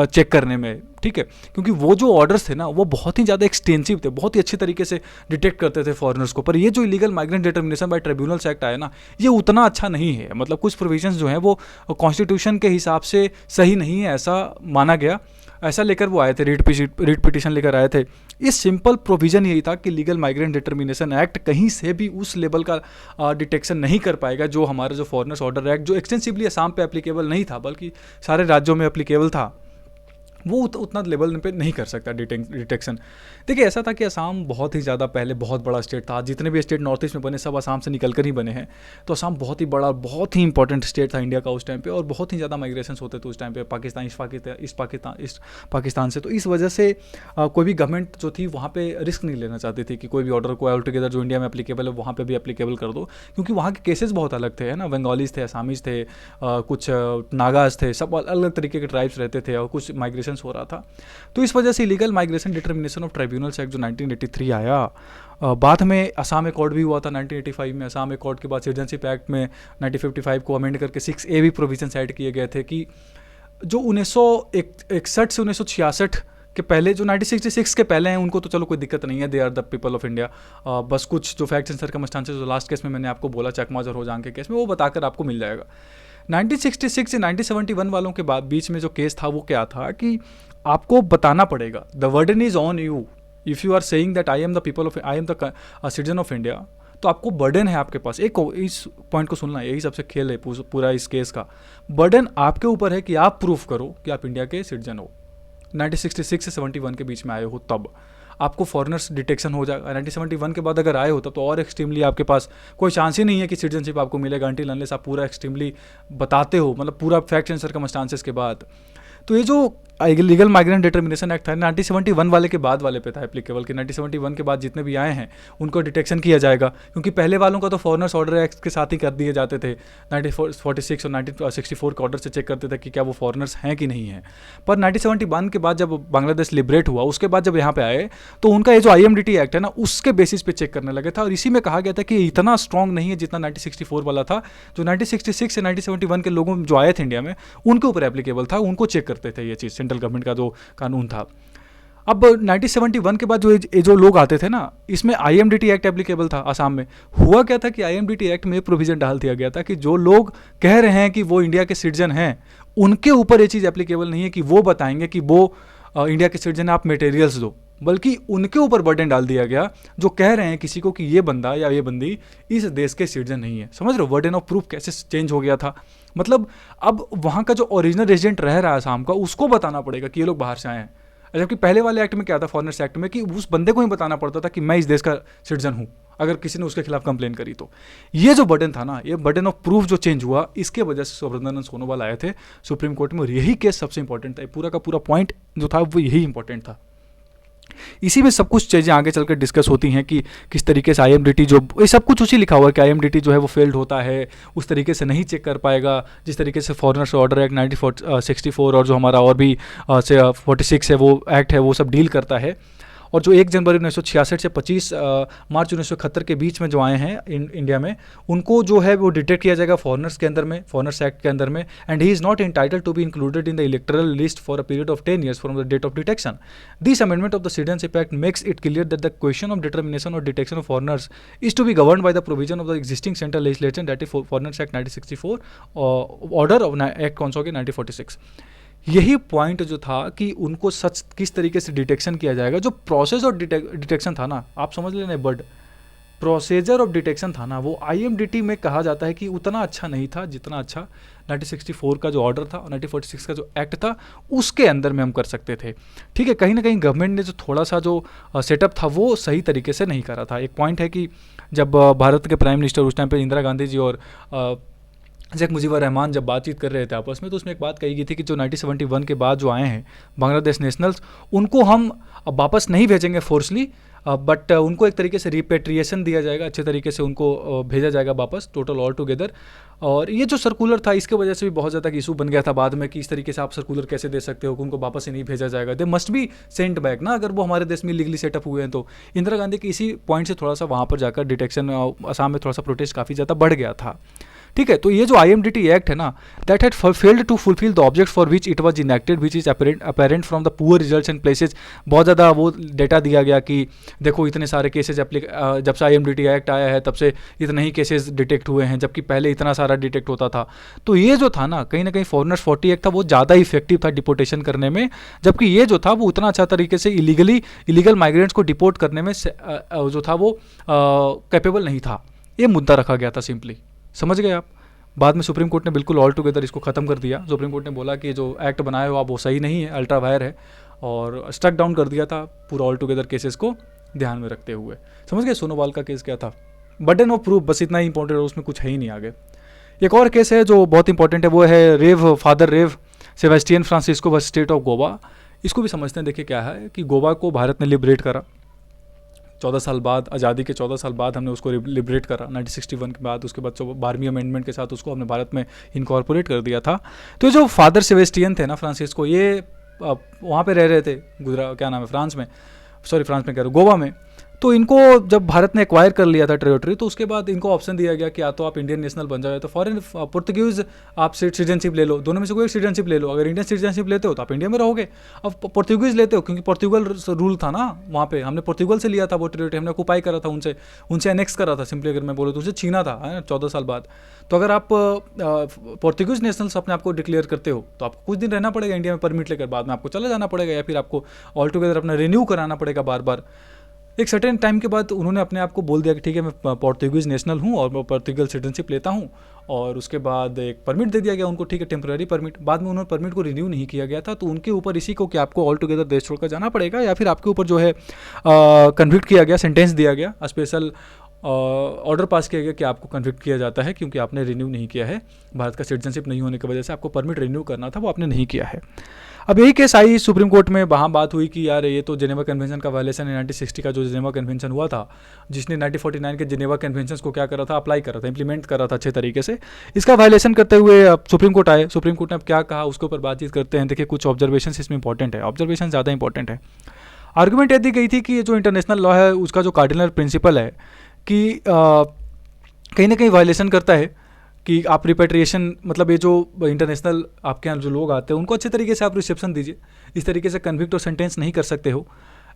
चेक करने में, ठीक है। क्योंकि वो जो ऑर्डर्स थे ना वो बहुत ही ज़्यादा एक्सटेंसिव थे, बहुत ही अच्छे तरीके से डिटेक्ट करते थे फॉरेनर्स को। पर ये जो illegal migrant determination by tribunals act आया ना, ये उतना अच्छा नहीं है। मतलब कुछ प्रोविजंस जो हैं वो कॉन्स्टिट्यूशन के हिसाब से सही नहीं है, ऐसा माना गया। ऐसा लेकर वो आए थे, रीट पिटिशन लेकर आए थे। ये सिंपल प्रोविजन यही था कि लीगल माइग्रेंट डिटर्मिनेशन एक्ट कहीं से भी उस लेवल का डिटेक्शन नहीं कर पाएगा जो हमारा जो फॉरेनर्स ऑर्डर एक्ट, जो एक्सटेंसिवली असम पे एप्लीकेबल नहीं था बल्कि सारे राज्यों में एप्लीकेबल था, वो उतना लेवल पे नहीं कर सकता डिटेक्शन। देखिए ऐसा था कि असम बहुत ही ज़्यादा पहले बहुत बड़ा स्टेट था। जितने भी स्टेट नॉर्थ ईस्ट में बने सब असम से निकल कर ही बने हैं। तो असम बहुत ही बड़ा, बहुत ही इंपॉर्टेंट स्टेट था इंडिया का उस टाइम पे, और बहुत ही ज़्यादा माइग्रेशन होते थे उस टाइम पे पाकिस्तान, ईस्ट पाकिस्तान से। तो इस वजह से कोई भी गवर्नमेंट जो थी वहाँ पे रिस्क नहीं लेना चाहती थी कि कोई भी ऑर्डर को ऑल टुगेदर जो इंडिया में एप्लीकेबल है वहाँ पर भी एप्लीकेबल कर दो, क्योंकि वहाँ के केसेस बहुत अलग थे, है ना। बंगालीज थे, असामीज थे, कुछ नागाज थे, सब अलग अलग तरीके के ट्राइब्स रहते थे, और कुछ माइग्रेशन हो रहा था। तो इस वजह से illegal migration determination of tribunals act जो 1983 आया, बाद में असम अकॉर्ड भी हुआ था 1985 में। असम अकॉर्ड के बाद सिटीजनशिप एक्ट में 1955 को अमेंड करके 6A भी प्रोविजंस ऐड किए गए थे कि जो 1961 से 1966 के पहले, जो 1966 के पहले हैं उनको तो चलो कोई दिक्कत नहीं है, they are the people of India. बस कुछ जो फैक्ट्स एंड सर्कमस्टांसेस जो लास्ट केस में मैंने आपको बोला चकमाज और होजांग के केस में, वो बताकर आपको मिल जाएगा। 1966 से 1971 वालों के बाद बीच में जो केस था वो क्या था कि आपको बताना पड़ेगा, the burden is on you if you are saying that I am the people of, I am the citizen of India, तो आपको बर्डन है आपके पास। एक इस पॉइंट को सुनना, यही सबसे खेल है पूरा इस केस का। बर्डन आपके ऊपर है कि आप प्रूफ करो कि आप इंडिया के सिटीजन हो। 1966 से 71 के बीच में आए हो तब आपको फॉरेनर्स डिटेक्शन हो जाएगा। 1971 के बाद अगर आए हो तब तो और एक्सट्रीमली आपके पास कोई चांस ही नहीं है कि सिटीजनशिप आपको मिलेगा अनटिल अनलेस आप पूरा एक्सट्रीमली बताते हो, मतलब पूरा फैक्ट एंड सर्कमस्टांसेस के बाद। तो ये जो लीगल माइग्रेंट डिटर्मिनेशन एक्ट था 1971 वाले के बाद वाले पे था एप्लीकेबल, कि 1971 के बाद जितने भी आए हैं उनको डिटेक्शन किया जाएगा, क्योंकि पहले वालों का तो फॉरेनर्स ऑर्डर एक्ट के साथ ही कर दिए जाते थे। 1946 और 1964 के ऑर्डर से चेक करते थे कि क्या वो फॉरेनर्स हैं कि नहीं है। पर 1971 के बाद जब बांग्लादेश लिबरेट हुआ उसके बाद जब यहाँ पे आए तो उनका ये जो IMDT एक्ट है ना उसके बेसिस पे चेक करने लगे था, और इसी में कहा गया था कि इतना स्ट्रॉन्ग नहीं है जितना 1964 वाला था, जो 1966 से 1971 के लोगों जो आए थे इंडिया में उनके ऊपर एप्लीकेबल था, उनको चेक करते थे ये चीज़, सेंट्रल गवर्नमेंट का जो कानून था। अब 1971 के बाद जो लोग आते थे ना, इसमें IMDT एक्ट एप्लीकेबल था आसाम में। हुआ क्या था कि IMDT एक्ट में प्रोविजन डाल दिया गया था कि जो लोग कह रहे हैं कि वो इंडिया के सिटीजन हैं उनके ऊपर ये चीज़ एप्लीकेबल नहीं है कि वो बताएंगे कि वो इंडिया के सिटीजन है, आप मटेरियल्स दो, बल्कि उनके ऊपर बर्डन डाल दिया गया जो कह रहे हैं किसी को कि ये बंदा या ये बंदी इस देश के सिटीजन नहीं है। समझ रहे हो बर्डन ऑफ प्रूफ कैसे चेंज हो गया था। मतलब अब वहाँ का जो ओरिजिनल रेजिडेंट रह रहा है आसाम का उसको बताना पड़ेगा कि ये लोग बाहर से आए हैं, जबकि पहले वाले एक्ट में क्या था, फॉरेनर्स एक्ट में, कि उस बंदे को ही बताना पड़ता था कि मैं इस देश का सिटीजन हूँ अगर किसी ने उसके खिलाफ कंप्लेन करी तो। ये जो बर्डन था ना, ये बर्डन ऑफ प्रूफ जो चेंज हुआ, इसके वजह से सुब्रमण्यम सोनोवाल आए थे सुप्रीम कोर्ट में, और यही केस सबसे इंपॉर्टेंट था। पूरा का पूरा पॉइंट जो था वो यही इंपॉर्टेंट था। इसी में सब कुछ चीज़ें आगे चलकर डिस्कस होती हैं कि किस तरीके से IMDT जो ये सब कुछ उसी लिखा हुआ है कि IMDT जो है वो फेल्ड होता है, उस तरीके से नहीं चेक कर पाएगा जिस तरीके से फॉरेनर्स ऑर्डर एक्ट 1964 और जो हमारा और भी 46 है वो एक्ट है वो सब डील करता है। और जो 1 जनवरी 1966 से 25 मार्च 1971 के बीच में जो आए हैं इंडिया में, उनको जो है वो डिटेक्ट किया जाएगा फॉरेनर्स के अंदर में, फॉरेनर्स एक्ट के अंदर में, and he is not entitled to be included in the electoral list for a period of 10 years from the date of detection. This amendment of the citizenship act makes it clear that the question of determination और detection of foreigners is to be governed by the provision of the existing central legislation, that is foreigners act 1964 order of act कौन सा हो गया 1946। यही point जो था कि उनको सच किस तरीके से डिटेक्शन किया जाएगा, जो प्रोसेस ऑफ डिटेक्शन था ना, आप समझ लेना बर्ड प्रोसीजर ऑफ डिटेक्शन था ना, वो IMDT में कहा जाता है कि उतना अच्छा नहीं था जितना अच्छा 1964 का जो ऑर्डर था और 1946 का जो एक्ट था उसके अंदर में हम कर सकते थे। ठीक है, कहीं ना कहीं गवर्नमेंट ने जो थोड़ा सा जो सेटअप था वो सही तरीके से नहीं करा था। एक पॉइंट है कि जब भारत के प्राइम मिनिस्टर उस टाइम पे इंदिरा गांधी जी और शेख मुजीबर रहमान जब बातचीत कर रहे थे आपस में, तो उसमें एक बात कही गई थी कि जो 1971 के बाद जो आए हैं बांग्लादेश नेशनल्स, उनको हम वापस नहीं भेजेंगे फोर्सली, बट उनको एक तरीके से रिपेट्रिएशन दिया जाएगा, अच्छे तरीके से उनको भेजा जाएगा वापस टोटल ऑल टुगेदर। और ये जो सर्कुलर था इसके वजह से भी बहुत ज़्यादा इशू बन गया था बाद में कि इस तरीके से आप सर्कुलर कैसे दे सकते हो कि उनको वापस ही नहीं भेजा जाएगा, they must be sent back ना, अगर वो हमारे देश में लीगली सेटअप हुए हैं तो। इंदिरा गांधी के इसी पॉइंट से थोड़ा सा वहाँ पर जाकर डिटेक्शन असम में थोड़ा सा प्रोटेस्ट काफ़ी ज़्यादा बढ़ गया था। ठीक है, तो ये जो IMDT एक्ट है ना, that had failed to fulfil the object for which it was enacted which is apparent from the poor results and places. बहुत ज़्यादा वो डेटा दिया गया कि देखो इतने सारे केसेज जब से IMDT एक्ट आया है तब से इतने ही केसेज डिटेक्ट हुए हैं, जबकि पहले इतना सारा डिटेक्ट होता था। तो ये जो था ना कहीं फॉरेनर्स 40 एक्ट था वो ज़्यादा इफेक्टिव था डिपोर्टेशन करने में, जबकि ये जो था वो उतना अच्छा तरीके से इलीगल माइग्रेंट्स को डिपोर्ट करने में जो था वो कैपेबल नहीं था। ये मुद्दा रखा गया था सिंपली, समझ गए आप। बाद में सुप्रीम कोर्ट ने बिल्कुल ऑल टुगेदर इसको ख़त्म कर दिया। सुप्रीम कोर्ट ने बोला कि जो एक्ट बनाए हो आप वो सही नहीं है, अल्ट्रा वायर है, और स्ट्रक डाउन कर दिया था पूरा ऑल टुगेदर केसेस को ध्यान में रखते हुए। समझ गए सोनोवाल का केस क्या था, बर्डन ऑफ प्रूफ बस इतना ही इंपॉर्टेंट है, उसमें कुछ है ही नहीं आगे। एक और केस है जो बहुत इंपॉर्टेंट है, वो है father rev Sebastian Francisco versus state of Goa. इसको भी समझते हैं। देखिए क्या है कि गोवा को भारत ने लिबरेट करा 14 साल बाद, आज़ादी के 14 साल बाद हमने उसको लिबरेट करा 1961 के बाद। उसके बाद 12वीं अमेंडमेंट के साथ उसको हमने भारत में इनकॉर्पोरेट कर दिया था। तो जो फादर सेबेस्टियन थे ना फ्रांसिस्को, ये वहाँ पे रह रहे थे, क्या नाम है, फ्रांस में कह रहा हूँ, गोवा में। तो इनको जब भारत ने एक्वायर कर लिया था टेरिटरी, तो उसके बाद इनको ऑप्शन दिया गया कि या तो आप इंडियन नेशनल बन जाओ, तो फॉरेन पुर्तगीज आप सिटीजनशिप ले लो, दोनों में से कोई एक सिटीजनशिप ले लो। अगर इंडियन सिटीजनशिप लेते हो तो आप इंडिया में रहोगे। अब पुर्तगीज लेते हो क्योंकि पोर्तुगल रूल था ना वहाँ पे, हमने पोर्तुगल से लिया था वो टेरिटरी, हमने ऑक्यूपाई करा था उनसे, उनसे एनेक्स करा था सिंपली अगर मैं बोलूँ तो, उनसे छीना था 14 साल बाद। तो अगर आप पोर्तुगीज नेशनल्स अपने आपको डिक्लेयर करते हो तो आपको कुछ दिन रहना पड़ेगा इंडिया में परमिट लेकर, बाद में आपको चला जाना पड़ेगा, या फिर आपको ऑल टुगेदर अपना रिन्यू कराना पड़ेगा बार बार। एक सर्टेन टाइम के बाद उन्होंने अपने आप को बोल दिया कि ठीक है मैं पोर्तुगीज नेशनल हूँ और मैं पोर्तुगल सिटीजनशिप लेता हूँ, और उसके बाद एक परमिट दे दिया गया उनको, ठीक है टेम्पररी परमिट। बाद में उन्होंने परमिट को रिन्यू नहीं किया गया था, तो उनके ऊपर इसी को कि आपको ऑल टुगेदर देश छोड़कर जाना पड़ेगा, या फिर आपके ऊपर जो है कन्विक्ट किया गया, सेंटेंस दिया गया, स्पेशल ऑर्डर पास किया गया कि आपको कन्विक्ट किया जाता है क्योंकि आपने रिन्यू नहीं किया है, भारत का सिटीजनशिप नहीं होने की वजह से आपको परमिट रिन्यू करना था, वो आपने नहीं किया है। अब यही केस आई सुप्रीम कोर्ट में, वहाँ बात हुई कि यार ये तो जेनेवा कन्वेंशन का वायलेशन है, 1960 का जो जेनेवा कन्वेंशन हुआ था, जिसने 1949 के जेनेवा कन्वेंशन को क्या करा था, अप्लाई करा था, इंप्लीमेंट करा था अच्छे तरीके से, इसका वायलेशन करते हुए अब सुप्रीम कोर्ट आए। सुप्रीम कोर्ट ने अब क्या कहा उसके ऊपर बातचीत करते हैं। देखिए कुछ ऑब्जर्वेशन इसमें इंपॉर्टेंट है, ऑब्जर्वेशन ज़्यादा इंपॉर्टेंट है। आर्गूमेंट यह दी गई थी कि ये जो इंटरनेशनल लॉ है उसका जो कार्डिनल प्रिंसिपल है कि कहीं ना कहीं वायलेशन करता है कि आप रिपेट्रिएशन, मतलब ये जो इंटरनेशनल आपके यहाँ जो लोग आते हैं उनको अच्छे तरीके से आप रिसेप्शन दीजिए, इस तरीके से कन्विक्ट और सेंटेंस नहीं कर सकते हो।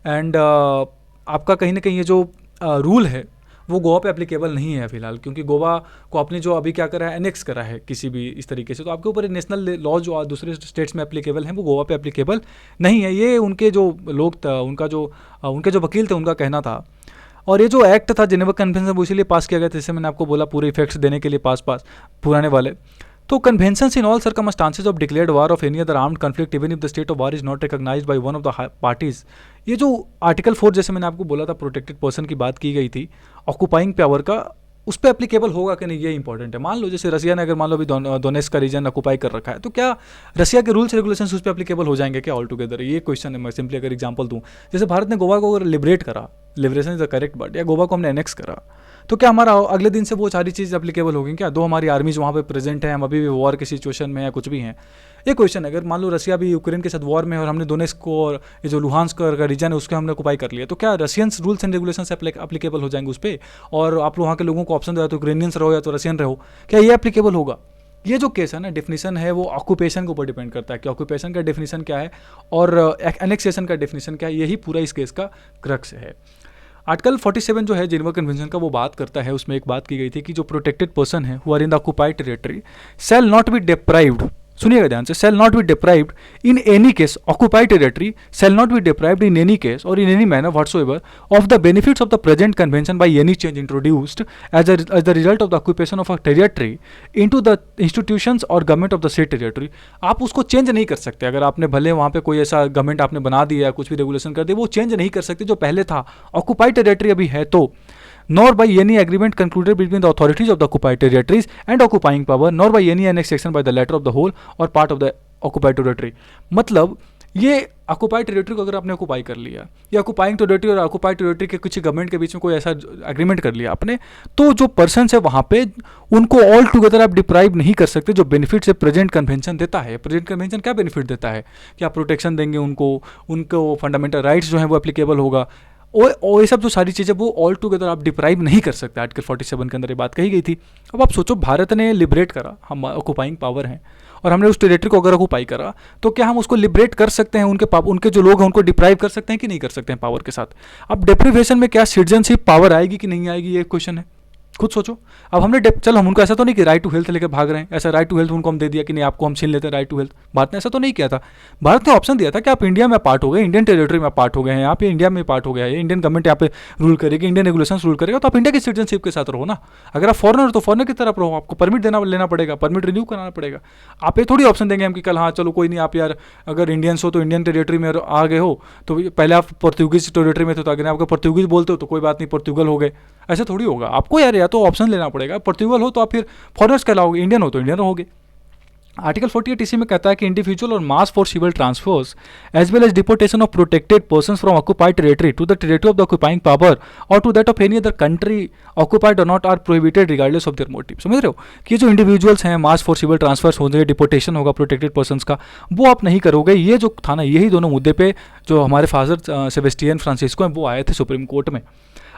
एंड आपका कहीं ना कहीं ये जो रूल है वो गोवा पे एप्लीकेबल नहीं है फिलहाल, क्योंकि गोवा को आपने जो अभी क्या करा है, एनेक्स करा है किसी भी इस तरीके से, तो आपके ऊपर नेशनल लॉ जो दूसरे स्टेट्स में एप्लीकेबल हैं वो गोवा पे एप्लीकेबल नहीं है। ये उनके जो लोग उनके जो वकील थे उनका कहना था। और ये जो एक्ट था जेनेवा कन्वेंशन वो इसीलिए पास किया गया था, जैसे मैंने आपको बोला, पूरे इफेक्ट्स देने के लिए पास पुराने वाले। तो convention in all circumstances of declared war of any other armed conflict even if the state of war is not recognised by one of the parties. ये जो आर्टिकल 4 जैसे मैंने आपको बोला था प्रोटेक्टेड पर्सन की बात की गई थी, ऑक्यूपाइंग पावर का, उस पर एप्लीकेबल होगा कि नहीं ये इंपॉर्टेंट है। मान लो जैसे रसिया ने अगर मान लो अभी डोनेट्स्क का रीजन ऑक्यूपाई कर रखा है, तो क्या रसिया के रूल्स रेगुलेशंस उस पर एप्लीकेबल हो जाएंगे क्या ऑल टुगेदर, ये क्वेश्चन है। मैं सिंपली अगर एग्जांपल दूं, जैसे भारत ने गोवा को अगर लिबरेट करा, liberation is the correct word, या गोवा को हमने एनेक्स करा, तो क्या हमारा अगले दिन से वो सारी चीज़ एप्लीकेबल होगी क्या? दो हमारी आर्मीज वहाँ पे प्रेजेंट हैं, हम अभी भी वॉर की सिचुएशन में है, कुछ भी हैं, ये क्वेश्चन है। अगर मान लो रसिया भी यूक्रेन के साथ वॉर में है और हमने डोनेट्स्क को और ये जो लुहांस्क का रीजन है उसके हमने ऑक्यूपाई कर लिया, तो क्या Russians rules and regulations applicable हो जाएंगे उस पर? और आप वहाँ के लोगों को ऑप्शन दो, या तो यूक्रेनियंस रहो या तो रशियन रहो, क्या ये एप्लीकेबल होगा? ये जो केस है ना, डेफिनेशन है वो ऑक्यूपेशन के ऊपर डिपेंड करता है कि ऑक्यूपेशन का डेफिनेशन क्या है और एनेक्सेशन का डेफिनेशन क्या है, यही पूरा इस केस का क्रक्स है। आर्टिकल 47 जो है जेनेवा कन्वेंशन का वो बात करता है, उसमें एक बात की गई थी कि जो प्रोटेक्टेड पर्सन है who are in the occupied territory shall not be deprived, सुनिएगा ध्यान से, shall not be deprived in any case, occupied territory shall not be deprived in any case और in any manner whatsoever of the benefits of the present convention by any change introduced as the result of the occupation of a territory into the institutions और government of the said territory. आप उसको change नहीं कर सकते, अगर आपने भले वहाँ पे कोई ऐसा गवर्नमेंट आपने बना दिया, कुछ भी रेगुलेशन कर दिया, वो चेंज नहीं कर सकते जो पहले था, ऑक्यूपाइड टेरिटरी अभी है तो। nor by any agreement concluded between the authorities of the occupied territories and occupying power, nor by any annexation by the latter of the whole or part of the occupied territory। मतलब ये occupied territory को अगर आपने occupy कर लिया, या occupying territory और occupied territory के कुछ गवर्नमेंट के बीच में कोई ऐसा एग्रीमेंट कर लिया आपने, तो जो पर्सन है वहाँ पे उनको ऑल टुगेदर आप डिप्राइव नहीं कर सकते जो बेनिफिट से प्रेजेंट कन्वेंशन देता है। प्रेजेंट कन्वेंशन क्या बेनिफिट देता है कि आप प्रोटेक्शन देंगे उनको फंडामेंटल राइट्स जो हैं वो एप्लीकेबल होगा, और ये सब जो सारी चीज़ें वो ऑल टुगेदर आप डिप्राइव नहीं कर सकते। आर्टिकल 47 के अंदर ये बात कही गई थी। अब आप सोचो, भारत ने लिबरेट करा, हम ऑक्यूपाइंग पावर हैं, और हमने उस टेरिटरी को अगर ऑक्यूपाई करा, तो क्या हम उसको लिबरेट कर सकते हैं? उनके जो लोग हैं उनको डिप्राइव कर सकते हैं कि नहीं कर सकते हैं पावर के साथ? अब डिप्रिवेशन में क्या सिटीजनशिप पावर आएगी कि नहीं आएगी, ये क्वेश्चन है, खुद सोचो। अब हमने चल हम उनको ऐसा तो नहीं कि राइट टू हेल्थ लेकर भाग रहे हैं, ऐसा राइट टू हेल्थ उनको हम दे दिया कि नहीं आपको हम छीन लेते हैं राइट टू हेल्थ, भारत ने ऐसा तो नहीं किया था। भारत ने ऑप्शन दिया था कि आप इंडिया में पार्ट हो गए, इंडियन टेरिटरी में पार्ट हो गए हैं, यहाँ पे इंडिया में पार्ट हो गया है, इंडियन गवर्नमेंट यहाँ पे रूल करेगी, इंडियन रेगुलेशन रूल करेगा, तो आप इंडिया की सिटीजनशिप के साथ रहो ना। अगर आप फॉरनर हो तो फॉरनर की तरफ रहो, आपको परमिट लेना पड़ेगा, परमिट रिन्यू कराना पड़ेगा। आप ये थोड़ी ऑप्शन देंगे हम कि कल हाँ चलो कोई नहीं, आप यार अगर इंडियंस हो तो इंडियन टेरिटरी में आ गए हो, तो पहले आप पोर्तुगीज टेरिटरी में थे, तो अगर आप पोर्तुगीज बोलते हो तो कोई बात नहीं, पोर्तुगल हो गए, ऐसे थोड़ी होगा। आपको यार या तो ऑप्शन लेना पड़ेगा, पोर्तुगल हो तो आप फिर फॉरेनर्स कहलाओगे, इंडियन हो तो इंडियन रहोगे। आर्टिकल 48 इसी में कहता है कि इंडिविजुअल और mass for civil transfers as well as deportation of protected persons from occupied territory to the territory of the occupying power और to that of any other country occupied और not are prohibited regardless of their motive. समझ रहे हो कि जो individuals हैं, mass for civil transfers होंगे, deportation होगा प्रोटेक्टेड पर्सन्स का, वो आप नहीं करोगे। ये जो था ना, यही दोनों मुद्दे पे जो हमारे फादर सेबेस्टियन फ्रांसिस्को हैं वो आए थे सुप्रीम कोर्ट में।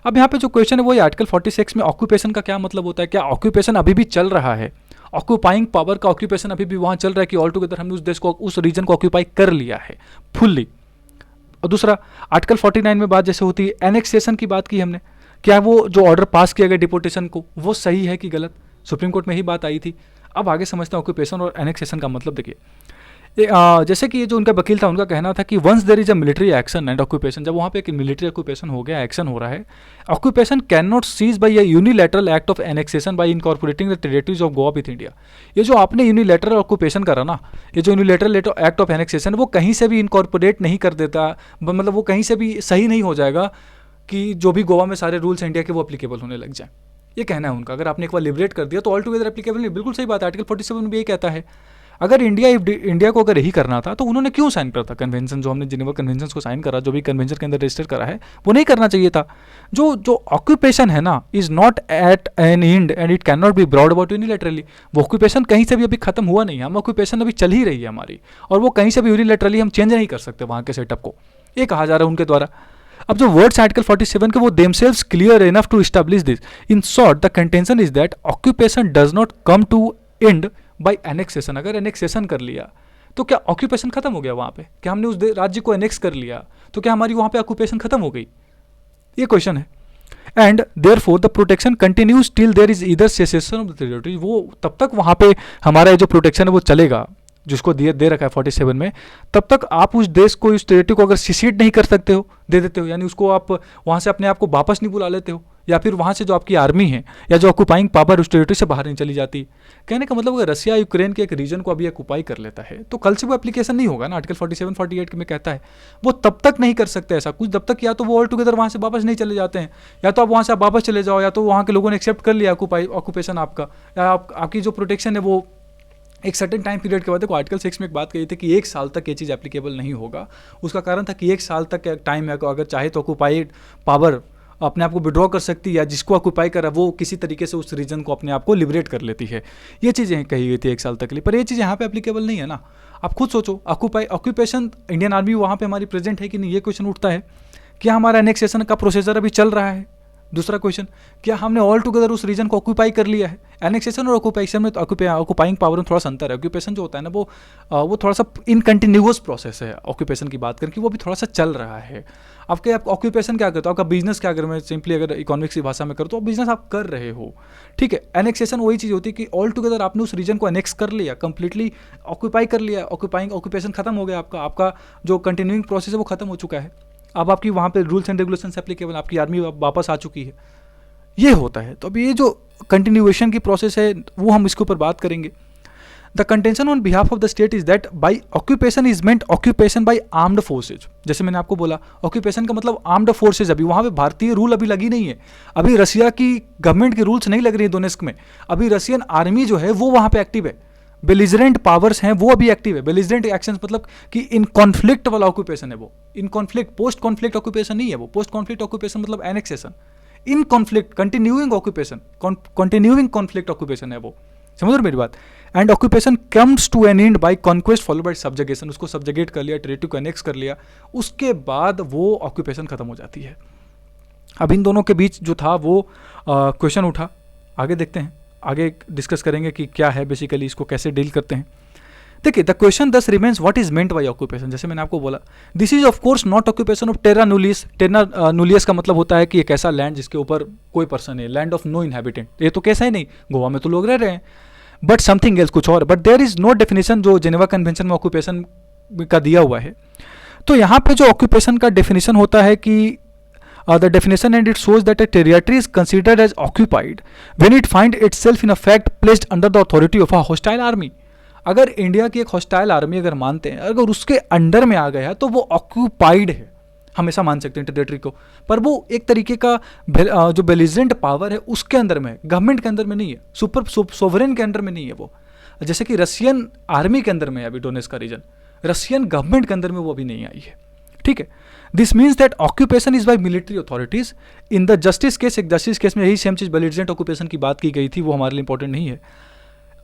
अब यहाँ पे जो क्वेश्चन है वो आर्टिकल 46 में ऑक्यूपेशन का क्या मतलब होता है, क्या ऑक्यूपेशन अभी भी चल रहा है, ऑक्यूपाइंग पावर का ऑक्यूपेशन अभी भी वहाँ चल रहा है कि ऑल टुगेदर हमने उस देश को, उस रीजन को ऑक्यूपाई कर लिया है फुल्ली। और दूसरा आर्टिकल 49 में बात जैसे होती है एनेक्सेशन की बात की हमने, क्या वो जो ऑर्डर पास किया गया डिपोटेशन को वो सही है कि गलत, सुप्रीम कोर्ट में ही बात आई थी। अब आगे समझते हैं ऑक्यूपेशन और एनेक्सेशन का मतलब। देखिए जैसे कि ये जो उनका वकील था उनका कहना था कि once there is a military action and occupation, जब वहाँ पे एक मिलिट्री ऑक्यूपेशन हो गया, एक्शन हो रहा है, occupation can not cease by a unilateral act of annexation by incorporating the territories of Goa with India. ये जो आपने यूनिलैटरल ऑक्यूपेशन करा ना, ये जो यूनिलैटरल एक्ट ऑफ एनेक्सेशन वो कहीं से भी इनकॉर्पोरेट नहीं कर देता, मतलब वो कहीं से भी सही नहीं हो जाएगा कि जो भी गोवा में सारे रूल्स इंडिया के वो अप्लीकेबल होने लग जाए। ये कहना है उनका, अगर आपने एक बार लिबरेट कर दिया तो ऑल टुगेदर एप्लीकेबल नहीं। बिल्कुल सही बात है, आर्टिकल 47 में भी यही कहता है। अगर इंडिया को अगर यही करना था तो उन्होंने क्यों साइन करा था कन्वेंशन, जो हमने जिनेवा कन्वेंशन को साइन करा, जो भी कन्वेंशन के अंदर रजिस्टर करा है, वो नहीं करना चाहिए था। जो ऑक्यूपेशन है ना is not at an end and it can not be brought about unilaterally. वो ऑक्यूपेशन कहीं से भी अभी खत्म हुआ नहीं है, हम ऑक्यूपेशन अभी चल ही रही है हमारी, और वो कहीं से भी यूनिलैटरली हम चेंज नहीं कर सकते वहाँ के सेटअप को, ये कहा जा रहा है उनके द्वारा। अब जो वर्ड्स आर्टिकल 47 के वो themselves clear enough to establish this. In short the contention is that occupation does not come to end by annexation. अगर एनेक्सेशन कर लिया तो क्या ऑक्यूपेशन खत्म हो गया वहाँ पे, क्या हमने उस राज्य को एनेक्स कर लिया तो क्या हमारी वहाँ पे ऑक्यूपेशन खत्म हो गई, ये क्वेश्चन है। And therefore the protection continues till there is either cessation of the territory. वो तब तक वहाँ पे हमारा जो प्रोटेक्शन है वो चलेगा जिसको दे रखा है 47 में, तब तक आप उस देश को, उस टेरिटरी को अगर सिसीड नहीं कर सकते हो, दे देते हो, यानी उसको आप वहाँ से अपने आप को वापस नहीं बुला लेते हो, या फिर वहाँ से जो आपकी आर्मी है या जो ऑक्यूपाइंग पावर उस टेरिटरी से बाहर नहीं चली जाती। कहने का मतलब अगर रसिया यूक्रेन के एक रीजन को अभी ऑक्यूपाई कर लेता है तो कल से वो एप्लीकेशन नहीं होगा ना, आर्टिकल 47-48 में कहता है। वो तब तक नहीं कर सकते ऐसा कुछ जब तक या तो वो ऑल टुगेदर वहाँ से वापस नहीं चले जाते हैं, या तो आप वहाँ से आप वापस चले जाओ, या तो वहाँ के लोगों ने एक्सेप्ट कर लिया ऑक्यूपेशन आपका, या आपकी जो प्रोटेक्शन है वो एक सर्टेन टाइम पीरियड के बाद। देखो आर्टिकल 6 में एक बात कही थी कि 1 साल तक ये चीज़ एप्लीकेबल नहीं होगा। उसका कारण था कि 1 साल तक टाइम है, अगर चाहे तो ऑक्यूपाइड पावर अपने आप को विड्रॉ कर सकती है, या जिसको ऑक्यूपाई करा वो किसी तरीके से उस रीजन को अपने आप को लिबरेट कर लेती है। ये चीज़ें कही गई थी 1 साल तक के लिए, पर ये चीज़ यहाँ पे एप्लीकेबल नहीं है ना। आप खुद सोचो, ऑक्यूपेशन इंडियन आर्मी वहाँ पे हमारी प्रेजेंट है कि नहीं, ये क्वेश्चन उठता है। क्या हमारा एनेक्सेशन का प्रोसीजर अभी चल रहा है? दूसरा क्वेश्चन, क्या हमने ऑल टुगेदर उस रीजन को ऑक्यूपाई कर लिया है? एनेक्सेशन और ऑक्यूपेशन में तो ऑक्यूपाइंग पावर में थोड़ा सा अंतर है। ऑक्यूपेशन जो होता है ना वो थोड़ा सा इन कंटिन्यूअस प्रोसेस है। ऑक्यूपेशन की बात करें कि वो भी थोड़ा सा चल रहा है। आप ऑक्यूपेशन क्या करते हो, आपका बिजनेस क्या, अगर मैं सिंपली अगर इकोनॉमिक्स की भाषा में करूँ तो बिजनेस आप कर रहे हो, ठीक है। एनेक्सेशन वही चीज़ होती है कि ऑल टुगेदर आपने उस रीजन को एनेक्स कर लिया, कंप्लीटली ऑक्यूपाई कर लिया, ऑक्यूपेशन खत्म हो गया, आपका जो कंटिन्यूइंग प्रोसेस है वो खत्म हो चुका है। अब आपकी वहाँ पे रूल्स एंड रेगुलेशन एप्लीकेबल, आपकी आर्मी वापस आ चुकी है, ये होता है। तो अब ये जो कंटिन्यूएशन की प्रोसेस है वो हम इसके ऊपर बात करेंगे। The contention on behalf of the state is that by occupation is meant occupation by armed forces. जैसे मैंने आपको बोला ऑक्यूपेशन का मतलब आर्म्ड फोर्सेज। अभी वहाँ पे भारतीय रूल अभी लगी नहीं है, अभी रसिया की गवर्नमेंट की रूल्स नहीं लग रही है डोनेस्क में, अभी रशियन आर्मी जो है वो वहाँ पे एक्टिव है, बेलिजरेंट पावर्स हैं वो अभी एक्टिव है। बेलिजरेंट एक्शंस मतलब कि इन कॉन्फ्लिक्ट वाला ऑक्यूपेशन है वो, in conflict, post conflict occupation नहीं है वो। पोस्ट कॉन्फ्लिक्ट ऑक्यूपेशन मतलब annexation, in conflict continuing occupation, continuing conflict occupation है वो, समझ रहे मेरी बात। And occupation comes to an end by conquest follow by subjugation. उसको सब्जगेट कर लिया, टेरिटरी को एनेक्स कर लिया, उसके बाद वो ऑक्यूपेशन खत्म हो जाती है। अब इन दोनों के बीच जो था वो क्वेश्चन उठा, आगे देखते हैं, आगे डिस्कस करेंगे कि क्या है बेसिकली, इसको कैसे डील करते हैं। देखिए the question thus remains what is meant by occupation. जैसे मैंने आपको बोला this is of course not occupation of terra nullius. Terra nullius का मतलब होता है कि एक ऐसा लैंड जिसके ऊपर कोई पर्सन है, लैंड ऑफ नो इनहैबिटेंट। ये तो कैसा ही नहीं, गोवा में तो लोग रह रहे हैं, बट समथिंग एल्स, कुछ और। But there is no definition जो जेनेवा कन्वेंशन में ऑक्यूपेशन का दिया हुआ है। तो यहाँ पे जो ऑक्यूपेशन का डेफिनेशन होता है कि the definition and it shows that a territory is considered as occupied when it finds itself in effect placed under the authority of a hostile army। अगर इंडिया की एक हॉस्टाइल आर्मी अगर मानते हैं, अगर उसके अंडर में आ गया तो वो ऑक्यूपाइड है, हमेशा मान सकते हैं टेरिटरी को, पर वो एक तरीके का जो बेलिजेंट पावर है उसके अंदर में है, गवर्नमेंट के अंदर में नहीं है, सुपर सोवरेन के अंडर में नहीं है वो। जैसे कि रशियन आर्मी के अंदर में है अभी डोनेस्क का रीजन, रशियन गवर्नमेंट के अंदर में वो अभी नहीं आई है, ठीक है। This means that occupation is by military authorities in the justice case. एक जस्टिस केस में यही सेम चीज बेलिजेंट ऑक्यूपेशन की बात की गई थी, वो हमारे लिए इंपॉर्टेंट नहीं है।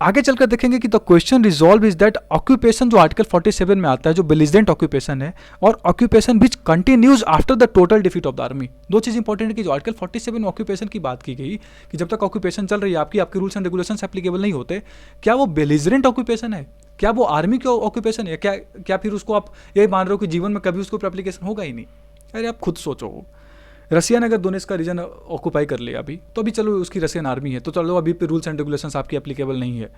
आगे चलकर देखेंगे कि the question resolve is that occupation जो आर्टिकल 47 में आता है, जो बेलिजेंट ऑक्यूपेशन है, और occupation which continues after the total defeat of the army. दो चीज़ इंपॉर्टेंट है कि जो आर्टिकल 47 में ऑक्यूपेशन की बात की गई कि जब तक ऑक्यूपेशन चल रही है आपके रूल्स एंड रेगुलेशंस एप्लीकेबल नहीं होते, क्या वो बेलिजेंट ऑक्यूपेशन है, क्या वो आर्मी की ऑक्यूपेशन है, क्या फिर उसको आप ये मान रहे हो कि जीवन में कभी उसको एप्लीकेशन होगा ही नहीं? अरे आप खुद सोचो, रसिया ने अगर डोनेट्स्क का रीजन ऑक्यूपाई कर लिया अभी चलो उसकी रशियन आर्मी है, तो चलो अभी पे रूल्स एंड रेगुलेशंस आपकी एप्लीकेबल नहीं है,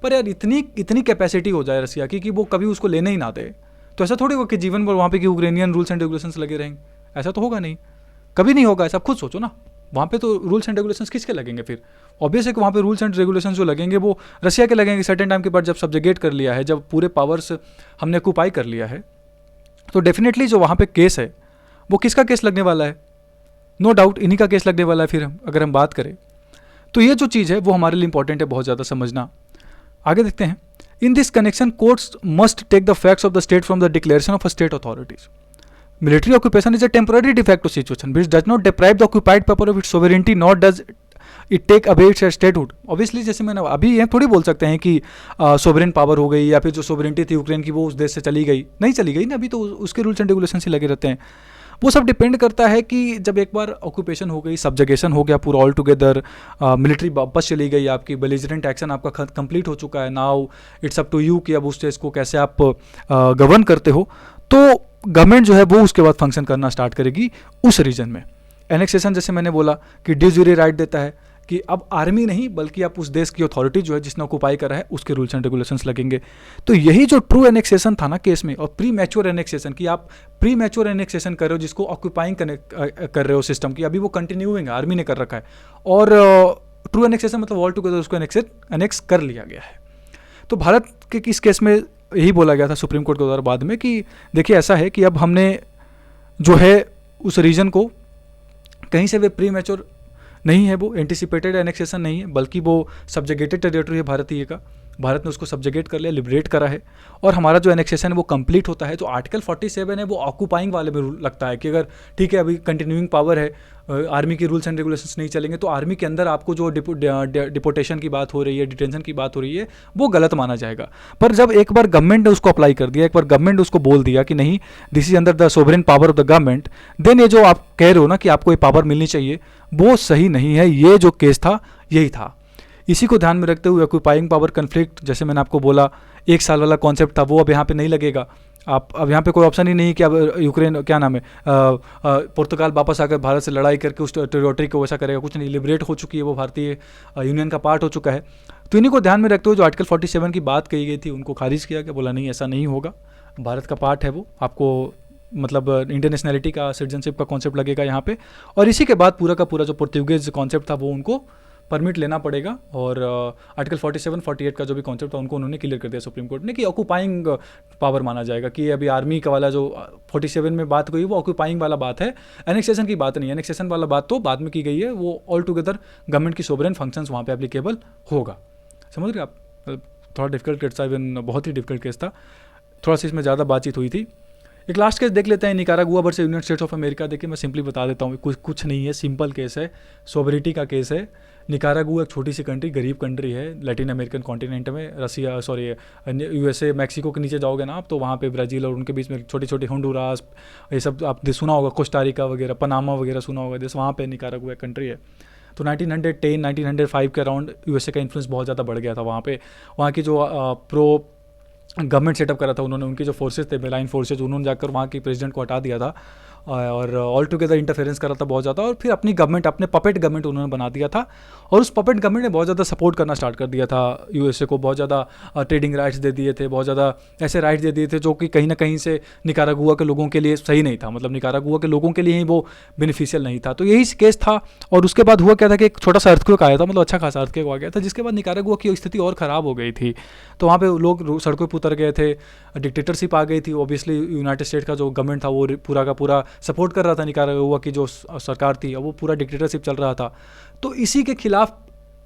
पर यार इतनी कैपेसिटी हो जाए रसिया की कि वो कभी उसको लेने ही ना दे, तो ऐसा थोड़ी होगा कि जीवन भर वहाँ पे कि यूक्रेनियन रूल्स एंड रेगुलेशंस लगे रहेंगे, ऐसा तो होगा नहीं, कभी नहीं होगा ऐसा। खुद सोचो ना, वहाँ पे तो रूल्स एंड रेगुलेशंस किसके लगेंगे फिर? ऑब्वियस है कि वहाँ पे रूल्स एंड रेगुलेशंस जो लगेंगे वो रसिया के लगेंगे सर्टेन टाइम के बाद, जब सब्जेगेट कर लिया है, जब पूरे पावर्स हमने ऑक्यूपाई कर लिया है, तो डेफिनेटली जो वहाँ पे केस है वो किसका केस लगने वाला है? नो डाउट इन्हीं का केस लगने वाला है। फिर अगर हम बात करें तो ये जो चीज़ है वो हमारे लिए इंपॉर्टेंट है बहुत ज़्यादा समझना। आगे देखते हैं, in this connection courts must take the facts of the state from the declaration of state authorities. Military occupation is a temporary defect of situation which does not deprive the occupied people of its sovereignty not does it take away its statehood. Obviously जैसे मैंने अभी ये थोड़ी बोल सकते हैं कि sovereign power हो गई या फिर जो सोवरेनिटी थी यूक्रेन की वो उस देश से चली गई, नहीं चली गई ना, अभी तो उसके रूल्स एंड रेगुलेशन ही लगे रहते हैं। वो सब डिपेंड करता है कि जब एक बार ऑक्यूपेशन हो गई, सब्जगेशन हो गया पूरा ऑल टुगेदर, मिलिट्री वापस चली गई, आपकी बेलिजरेंट एक्शन आपका कंप्लीट हो चुका है, now it's up to you कि अब उस देश को कैसे आप गवर्न करते हो, तो गवर्नमेंट जो है वो उसके बाद फंक्शन करना स्टार्ट करेगी उस रीजन में। एनेक्सेशन जैसे मैंने बोला कि डी ज्यूरी राइट देता है कि अब आर्मी नहीं बल्कि आप उस देश की अथॉरिटी जो है जिसने ऑक्यूपाई करा है उसके रूल्स एंड रेगुलेशंस लगेंगे। तो यही जो ट्रू एनेक्सेशन था ना केस में, और प्री मैच्योर एनेक्सेशन कि आप प्री मैच्योर एनेक्सेशन कर रहे हो जिसको ऑक्यूपाइंग कर रहे हो सिस्टम की, अभी वो कंटिन्यूइंग है, आर्मी ने कर रखा है, और ट्रू एनेक्सेशन मतलब ऑल टुगेदर उसको एनेक्स कर लिया गया है। तो भारत के इस केस में यही बोला गया था सुप्रीम कोर्ट के द्वारा बाद में कि देखिए ऐसा है कि अब हमने जो है उस रीजन को कहीं से वे प्री मैच्योर नहीं है, वो एंटिसिपेटेड एनेक्सेशन नहीं है, बल्कि वो सब्जेगेटेड टेरिटरी है भारतीय का, भारत ने उसको सब्जेगेट कर लिया, लिबरेट करा है, और हमारा जो एनेक्सेशन है वो कंप्लीट होता है। जो आर्टिकल 47 है वो ऑक्यूपाइंग वाले में लगता है कि अगर ठीक है अभी कंटिन्यूइंग पावर है, आर्मी की रूल्स एंड रेगुलेशंस नहीं चलेंगे, तो आर्मी के अंदर आपको जो डिपोटेशन की बात हो रही है, डिटेंशन की बात हो रही है, वो गलत माना जाएगा। पर जब एक बार गवर्नमेंट ने उसको अप्लाई कर दिया, एक बार गवर्नमेंट उसको बोल दिया कि नहीं this is under the sovereign power of the government, then ये जो आप कह रहे हो ना कि आपको ये पावर मिलनी चाहिए, वो सही नहीं है। ये जो केस था यही था। इसी को ध्यान में रखते हुए ऑक्यूपाइंग पावर कन्फ्लिक्ट, जैसे मैंने आपको बोला 1 साल वाला कॉन्सेप्ट था, वो अब यहाँ पे नहीं लगेगा। आप अब यहाँ पे कोई ऑप्शन ही नहीं कि अब यूक्रेन क्या नाम है पुर्तगाल वापस आकर भारत से लड़ाई करके उस टेरिटरी को वैसा करेगा, कुछ नहीं, लिबरेट हो चुकी है, वो भारतीय यूनियन का पार्ट हो चुका है। तो इन्हीं को ध्यान में रखते हुए जो आर्टिकल 47 की बात कही गई थी उनको खारिज किया गया, बोला नहीं ऐसा नहीं होगा, भारत का पार्ट है वो, आपको मतलब इंडियन नेशनैलिटी का सिटीजनशिप का कॉन्सेप्ट लगेगा यहाँ पे। और इसी के बाद पूरा का पूरा जो पोर्तुगीज कॉन्सेप्ट था वो उनको परमिट लेना पड़ेगा, और आर्टिकल 47-48 का जो भी कॉन्सेप्ट था उनको उन्होंने क्लियर कर दिया सुप्रीम कोर्ट ने कि ऑक्यूपाइंग पावर माना जाएगा, कि अभी आर्मी का वाला जो 47 में बात हुई वो ऑक्यूपाइंग वाला बात है, एनेक्सेशन की बात नहीं है। एनेक्सेशन वाला बात तो बाद में की गई है, वो ऑल टुगेदर गवर्नमेंट की सोवरेन फंक्शंस वहाँ पे एप्लीकेबल होगा। समझ रहे आप? थोड़ा डिफिकल्ट केस था, इवन बहुत ही डिफिकल्ट केस था, थोड़ा सा इसमें ज़्यादा बातचीत हुई थी। एक लास्ट केस देख लेते हैं, Nicaragua versus United states of America. देखिए मैं सिंपली बता देता हूँ, कुछ नहीं है, सिंपल केस है, सोवरेनिटी का केस है। निकारागुआ एक छोटी सी कंट्री, गरीब कंट्री है लैटिन अमेरिकन कॉन्टिनेंट में, रसिया सॉरी यूएसए मैक्सिको के नीचे जाओगे ना आप तो वहाँ पे ब्राज़ील और उनके बीच में छोटे छोटे होंडुरास, ये सब आप सुना होगा, कोस्टारिका वगैरह, पनामा वगैरह सुना होगा, जैसे वहाँ पे निकारागुआ कंट्री है। तो 1910-1905 के अराउंड यूएसए का इन्फ्लुएंस बहुत ज़्यादा बढ़ गया था वहाँ पे। वहाँ की जो प्रो गवर्नमेंट सेटअप करा था उन्होंने, उनके जो फोर्सेज थे मेलाइन फोर्सेज, उन्होंने जाकर वहाँ के प्रेसिडेंट को हटा दिया था और ऑल टुगेदर इंटरफेरेंस करा था बहुत ज़्यादा, और फिर अपनी गवर्नमेंट, अपने पपेट गवर्नमेंट उन्होंने बना दिया था, और उस पपेट गवर्नमेंट ने बहुत ज़्यादा सपोर्ट करना स्टार्ट कर दिया था यूएसए को, बहुत ज़्यादा ट्रेडिंग राइट्स दे दिए थे, बहुत ज़्यादा ऐसे राइट्स दे दिए थे जो कि कहीं ना कहीं से निकारागुआ के लोगों के लिए सही नहीं था, मतलब निकारागुआ के लोगों के लिए ही वो बेनिफिशियल नहीं था। तो यही केस था, और उसके बाद हुआ क्या था कि एक छोटा सा अर्थक्वेक आया था, मतलब अच्छा खासा अर्थक्वेक आ गया था, जिसके बाद निकारागुआ की स्थिति और ख़राब हो गई थी। तो वहाँ पे लोग सड़कों पर उतर गए थे, डिक्टेटरशिप आ गई थी। ऑब्वियसली यूनाइटेड स्टेट का जो गवर्नमेंट था वो पूरा का पूरा सपोर्ट कर रहा था निकारागुआ की जो सरकार थी, वो पूरा डिक्टेटरशिप चल रहा था। तो इसी के खिलाफ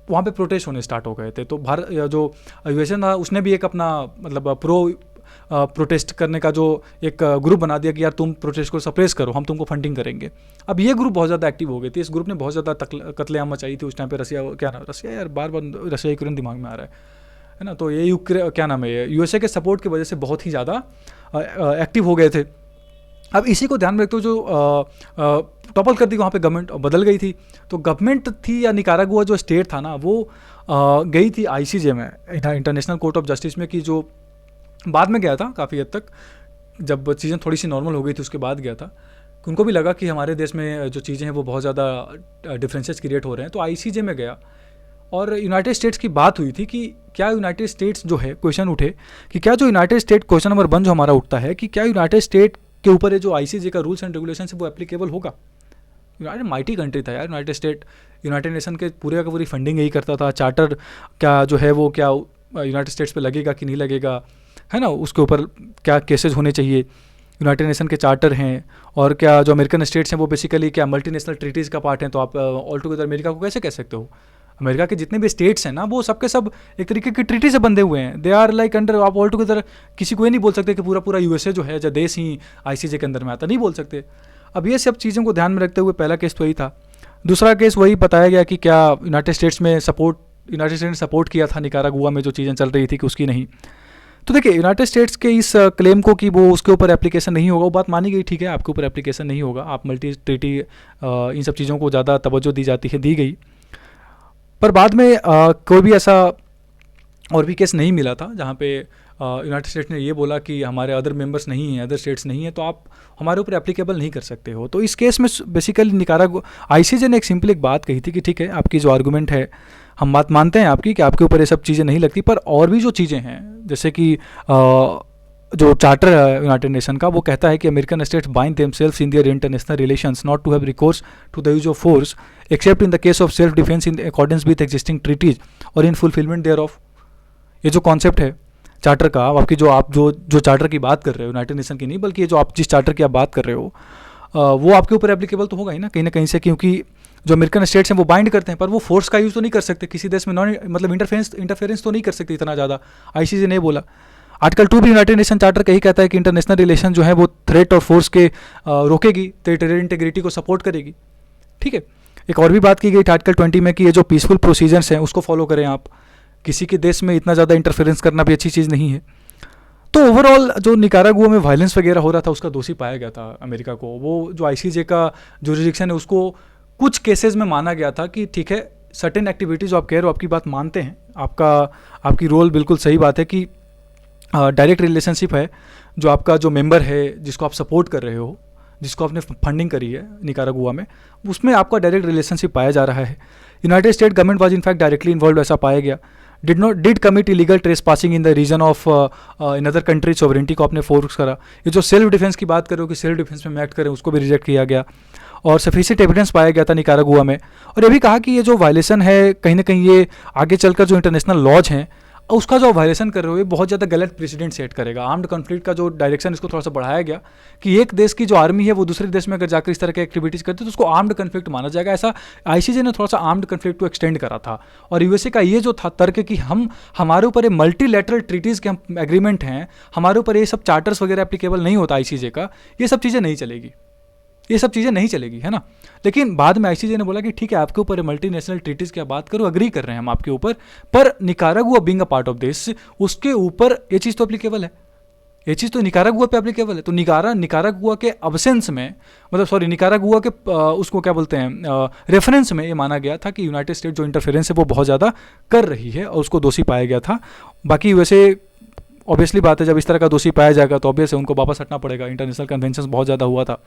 वहाँ पे प्रोटेस्ट होने स्टार्ट हो गए थे। तो भारत जो यूएसए था उसने भी एक अपना मतलब प्रोटेस्ट करने का जो एक ग्रुप बना दिया कि यार तुम प्रोटेस्ट को सप्रेस करो, हम तुमको फंडिंग करेंगे। अब ये ग्रुप बहुत ज़्यादा एक्टिव हो गए थे, इस ग्रुप ने बहुत ज़्यादा कत्लेआम मचाई थी उस टाइम पे। रसिया यार बार बार रसिया यूक्रेन दिमाग में आ रहा है। है ना। तो ये क्या नाम है, यूएसए के सपोर्ट की वजह से बहुत ही ज़्यादा एक्टिव हो गए थे। अब इसी को ध्यान में रखते हुए जो टॉपल कर दी वहाँ पे गवर्नमेंट बदल गई थी, तो गवर्नमेंट थी या निकारागुआ जो स्टेट था ना वो गई थी आईसीजे में, इंटरनेशनल कोर्ट ऑफ जस्टिस में, कि जो बाद में गया था काफ़ी हद तक, जब चीज़ें थोड़ी सी नॉर्मल हो गई थी उसके बाद गया था। उनको भी लगा कि हमारे देश में जो चीज़ें हैं वो बहुत ज़्यादा डिफरेंसेस क्रिएट हो रहे हैं, तो आईसीजे में गया और यूनाइटेड स्टेट्स की बात हुई थी कि क्या यूनाइटेड स्टेट्स जो है, क्वेश्चन उठे कि क्या जो यूनाइटेड स्टेट, क्वेश्चन नंबर 1 जो हमारा उठता है कि क्या यूनाइटेड स्टेट के ऊपर ये जो आईसीजे का रूल्स एंड रेगुलेशन है वो एप्लीकेबल होगा। यूनाइटेड माइटी कंट्री था यार यूनाइटेड स्टेट, यूनाइटेड नेशन के पूरे का पूरी फंडिंग यही करता था। चार्टर क्या जो है वो क्या यूनाइटेड स्टेट्स पे लगेगा कि नहीं लगेगा, है ना, उसके ऊपर क्या केसेस होने चाहिए, यूनाइटेड नेशन के चार्टर हैं, और क्या जो अमेरिकन स्टेट्स हैं वो बेसिकली क्या मल्टीनेशनल ट्रीटीज़ का पार्ट हैं, तो आप ऑल टुगेदर अमेरिका को कैसे कह सकते हो। अमेरिका के जितने भी स्टेट्स हैं ना वो सबके सब एक तरीके की ट्रीटी से बंधे हुए हैं, दे आर लाइक अंडर, आप ऑल टुगेदर किसी को ये नहीं बोल सकते कि पूरा पूरा यूएसए जो है जो देश ही आईसीजे के अंदर में आता, नहीं बोल सकते। अब ये सब चीज़ों को ध्यान में रखते हुए पहला केस तो वही था। दूसरा केस वही बताया गया कि क्या यूनाइटेड स्टेट्स ने सपोर्ट किया था निकारागुआ में जो चीज़ें चल रही थी कि उसकी नहीं। तो देखिए यूनाइटेड स्टेट्स के इस क्लेम को कि वो उसके ऊपर एप्लीकेशन नहीं होगा, वो बात मानी गई, ठीक है आपके ऊपर एप्लीकेशन नहीं होगा, आप मल्टी ट्रीटी इन सब चीज़ों को ज़्यादा तवज्जो दी जाती है, दी गई। पर बाद में कोई भी ऐसा और भी केस नहीं मिला था जहाँ पे यूनाइटेड स्टेट्स ने ये बोला कि हमारे अदर मेंबर्स नहीं हैं, अदर स्टेट्स नहीं हैं, तो आप हमारे ऊपर एप्लीकेबल नहीं कर सकते हो। तो इस केस में बेसिकली निकारागुआ आईसीजे ने एक सिंपल एक बात कही थी कि ठीक है आपकी जो आर्गूमेंट है हम बात मानते हैं आपकी कि आपके ऊपर ये सब चीज़ें नहीं लगती, पर और भी जो चीज़ें हैं जैसे कि जो चार्टर है यूनाइटेड नेशन का वो कहता है कि American states bind themselves in their international relations not to have recourse to the use of force except in the case of self defence in accordance with existing treaties और in fulfilment there of. ये जो concept है charter का, आपकी जो charter की बात कर रहे हो यूनाइटेड नेशन की नहीं, बल्कि ये जो आप जिस चार्टर की आप बात कर रहे हो वो आपके ऊपर एप्लीकेबल तो होगा ही ना कहीं से, क्योंकि जो अमेरिकन स्टेट्स हैं वो बाइंड करते हैं, पर वो फोर्स का यूज़ तो नहीं कर सकते किसी देश में, मतलब इंटरफेरेंस तो नहीं कर सकते इतना ज़्यादा। आईसीजे ने बोला आर्टिकल 2 भी यूनाइटेड नेशन चार्टर का ही कहता है कि इंटरनेशनल रिलेशन जो है वो थ्रेट और फोर्स के रोकेगी, टेरिटोरियल इंटीग्रिटी को सपोर्ट करेगी, ठीक है। एक और भी बात की गई आर्टिकल 20 में कि ये जो पीसफुल प्रोसीजर्स हैं उसको फॉलो करें आप, किसी के देश में इतना ज़्यादा इंटरफेरेंस करना भी अच्छी चीज़ नहीं है। तो ओवरऑल जो निकारागुआ में वायलेंस वगैरह हो रहा था उसका दोषी पाया गया था अमेरिका को। वो जो आईसीजे का जुरिडिक्शन है उसको कुछ केसेस में माना गया था कि ठीक है सर्टेन एक्टिविटीज़ जो आप कह रहे हो आपकी बात मानते हैं, आपकी रोल बिल्कुल सही बात है कि डायरेक्ट रिलेशनशिप है, जो आपका जो मेंबर है जिसको आप सपोर्ट कर रहे हो, जिसको आपने फंडिंग करी है निकारागुआ में, उसमें आपका डायरेक्ट रिलेशनशिप पाया जा रहा है। United State government was in fact directly involve, ऐसा पाया गया। Did commit illegal trespassing in the region of another country sovereignty को आपने फोर्स करा। ये जो सेल्फ डिफेंस की बात कर रहे हो कि सेल्फ डिफेंस में एक्ट करें, उसको भी रिजेक्ट किया गया और सफिशिएंट एविडेंस पाया गया था निकारागुआ में। और ये भी कहा कि ये जो वायलेशन है कहीं ना कहीं ये आगे चलकर जो इंटरनेशनल लॉज हैं उसका जो वायलेशन कर रहे हो ये बहुत ज़्यादा गलत प्रेसिडेंट सेट करेगा। आर्म्ड कॉन्फ्लिक्ट का जो डायरेक्शन इसको थोड़ा सा बढ़ाया गया कि एक देश की जो आर्मी है वो दूसरे देश में अगर जाकर इस तरह की एक्टिविटीज़ करती है तो उसको आर्म्ड कॉन्फ्लिक्ट माना जाएगा। ऐसा आईसीजे ने थोड़ा सा आर्म्ड कॉन्फ्लिक्ट को एक्सटेंड करा था। और यूएसए का ये जो था तर्क कि हमारे ऊपर ये मल्टीलैटरल ट्रीटीज़ के हम एग्रीमेंट हैं, हमारे ऊपर ये सब चार्टर्स वगैरह एप्लीकेबल नहीं होता आईसीजे का, ये सब चीज़ें नहीं चलेगी, ये सब चीज़ें नहीं चलेगी, है ना। लेकिन बाद में आईसीजे ने बोला कि ठीक है आपके ऊपर मल्टीनेशनल ट्रीटीज़ की बात करो, अग्री कर रहे हैं हम आपके ऊपर, पर Nicaragua being a part of this उसके ऊपर ये चीज़ तो एप्लीकेबल है, ये चीज़ तो निकारागुआ पे एप्लीकेबल है। तो निकारागुआ के अब्सेंस में, मतलब सॉरी निकारागुआ के उसको क्या बोलते हैं रेफरेंस में ये माना गया था कि यूनाइटेड स्टेट जो इंटरफेरेंस है वो बहुत ज़्यादा कर रही है और उसको दोषी पाया गया था। बाकी वैसे ऑब्वियसली बात है जब इस तरह का दोषी पाया जाएगा तो ऑब्वियस है उनको वापस हटना पड़ेगा। इंटरनेशनल कन्वेंशन बहुत ज़्यादा हुआ था,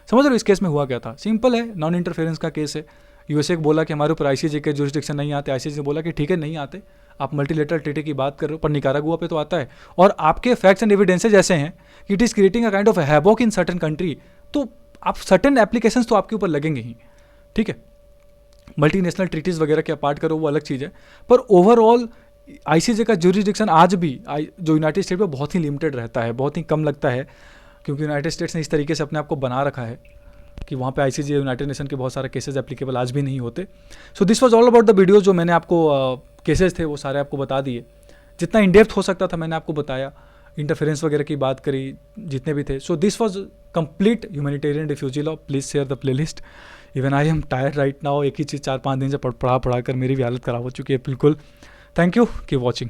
समझ रहे हो। इस केस में हुआ क्या था, सिंपल है, नॉन इंटरफेरेंस का केस है। यूएसए को बोला कि हमारे ऊपर आईसीजे के जुरिस्डिक्शन नहीं आते, आईसीजे ने बोला कि ठीक है नहीं आते, आप मल्टीलेटरल ट्रीटी की बात कर रहे हो, पर निकारागुआ पे तो आता है और आपके फैक्ट्स एंड एविडेंसेज ऐसे हैं कि it is creating a kind of havoc in certain country, तो आप सर्टेन एप्लीकेशंस तो आपके ऊपर लगेंगे ही, ठीक है। मल्टीनेशनल ट्रीटीज़ वगैरह की पार्ट करो वो अलग चीज़ है, पर ओवरऑल आईसीजे का जुरिस्डिक्शन आज भी जो यूनाइटेड स्टेट में बहुत ही लिमिटेड रहता है, बहुत ही कम लगता है, क्योंकि यूनाइटेड स्टेट्स ने इस तरीके से अपने आप को बना रखा है कि वहाँ पे आईसीजे यूनाइटेड नेशन के बहुत सारे केसेस एप्लीकेबल आज भी नहीं होते। So this was all about the video, जो मैंने आपको केसेस थे वो सारे आपको बता दिए, जितना इन डेप्थ हो सकता था मैंने आपको बताया, इंटरफेरेंस वगैरह की बात करी जितने भी थे। So this was complete humanitarian refugee law. Please share the playlist. Even I am tired right now, एक ही चीज़ 4-5 दिन से पढ़ा कर मेरी भी हालत ख़राब हो चुकी है बिल्कुल। Thank you, keep watching.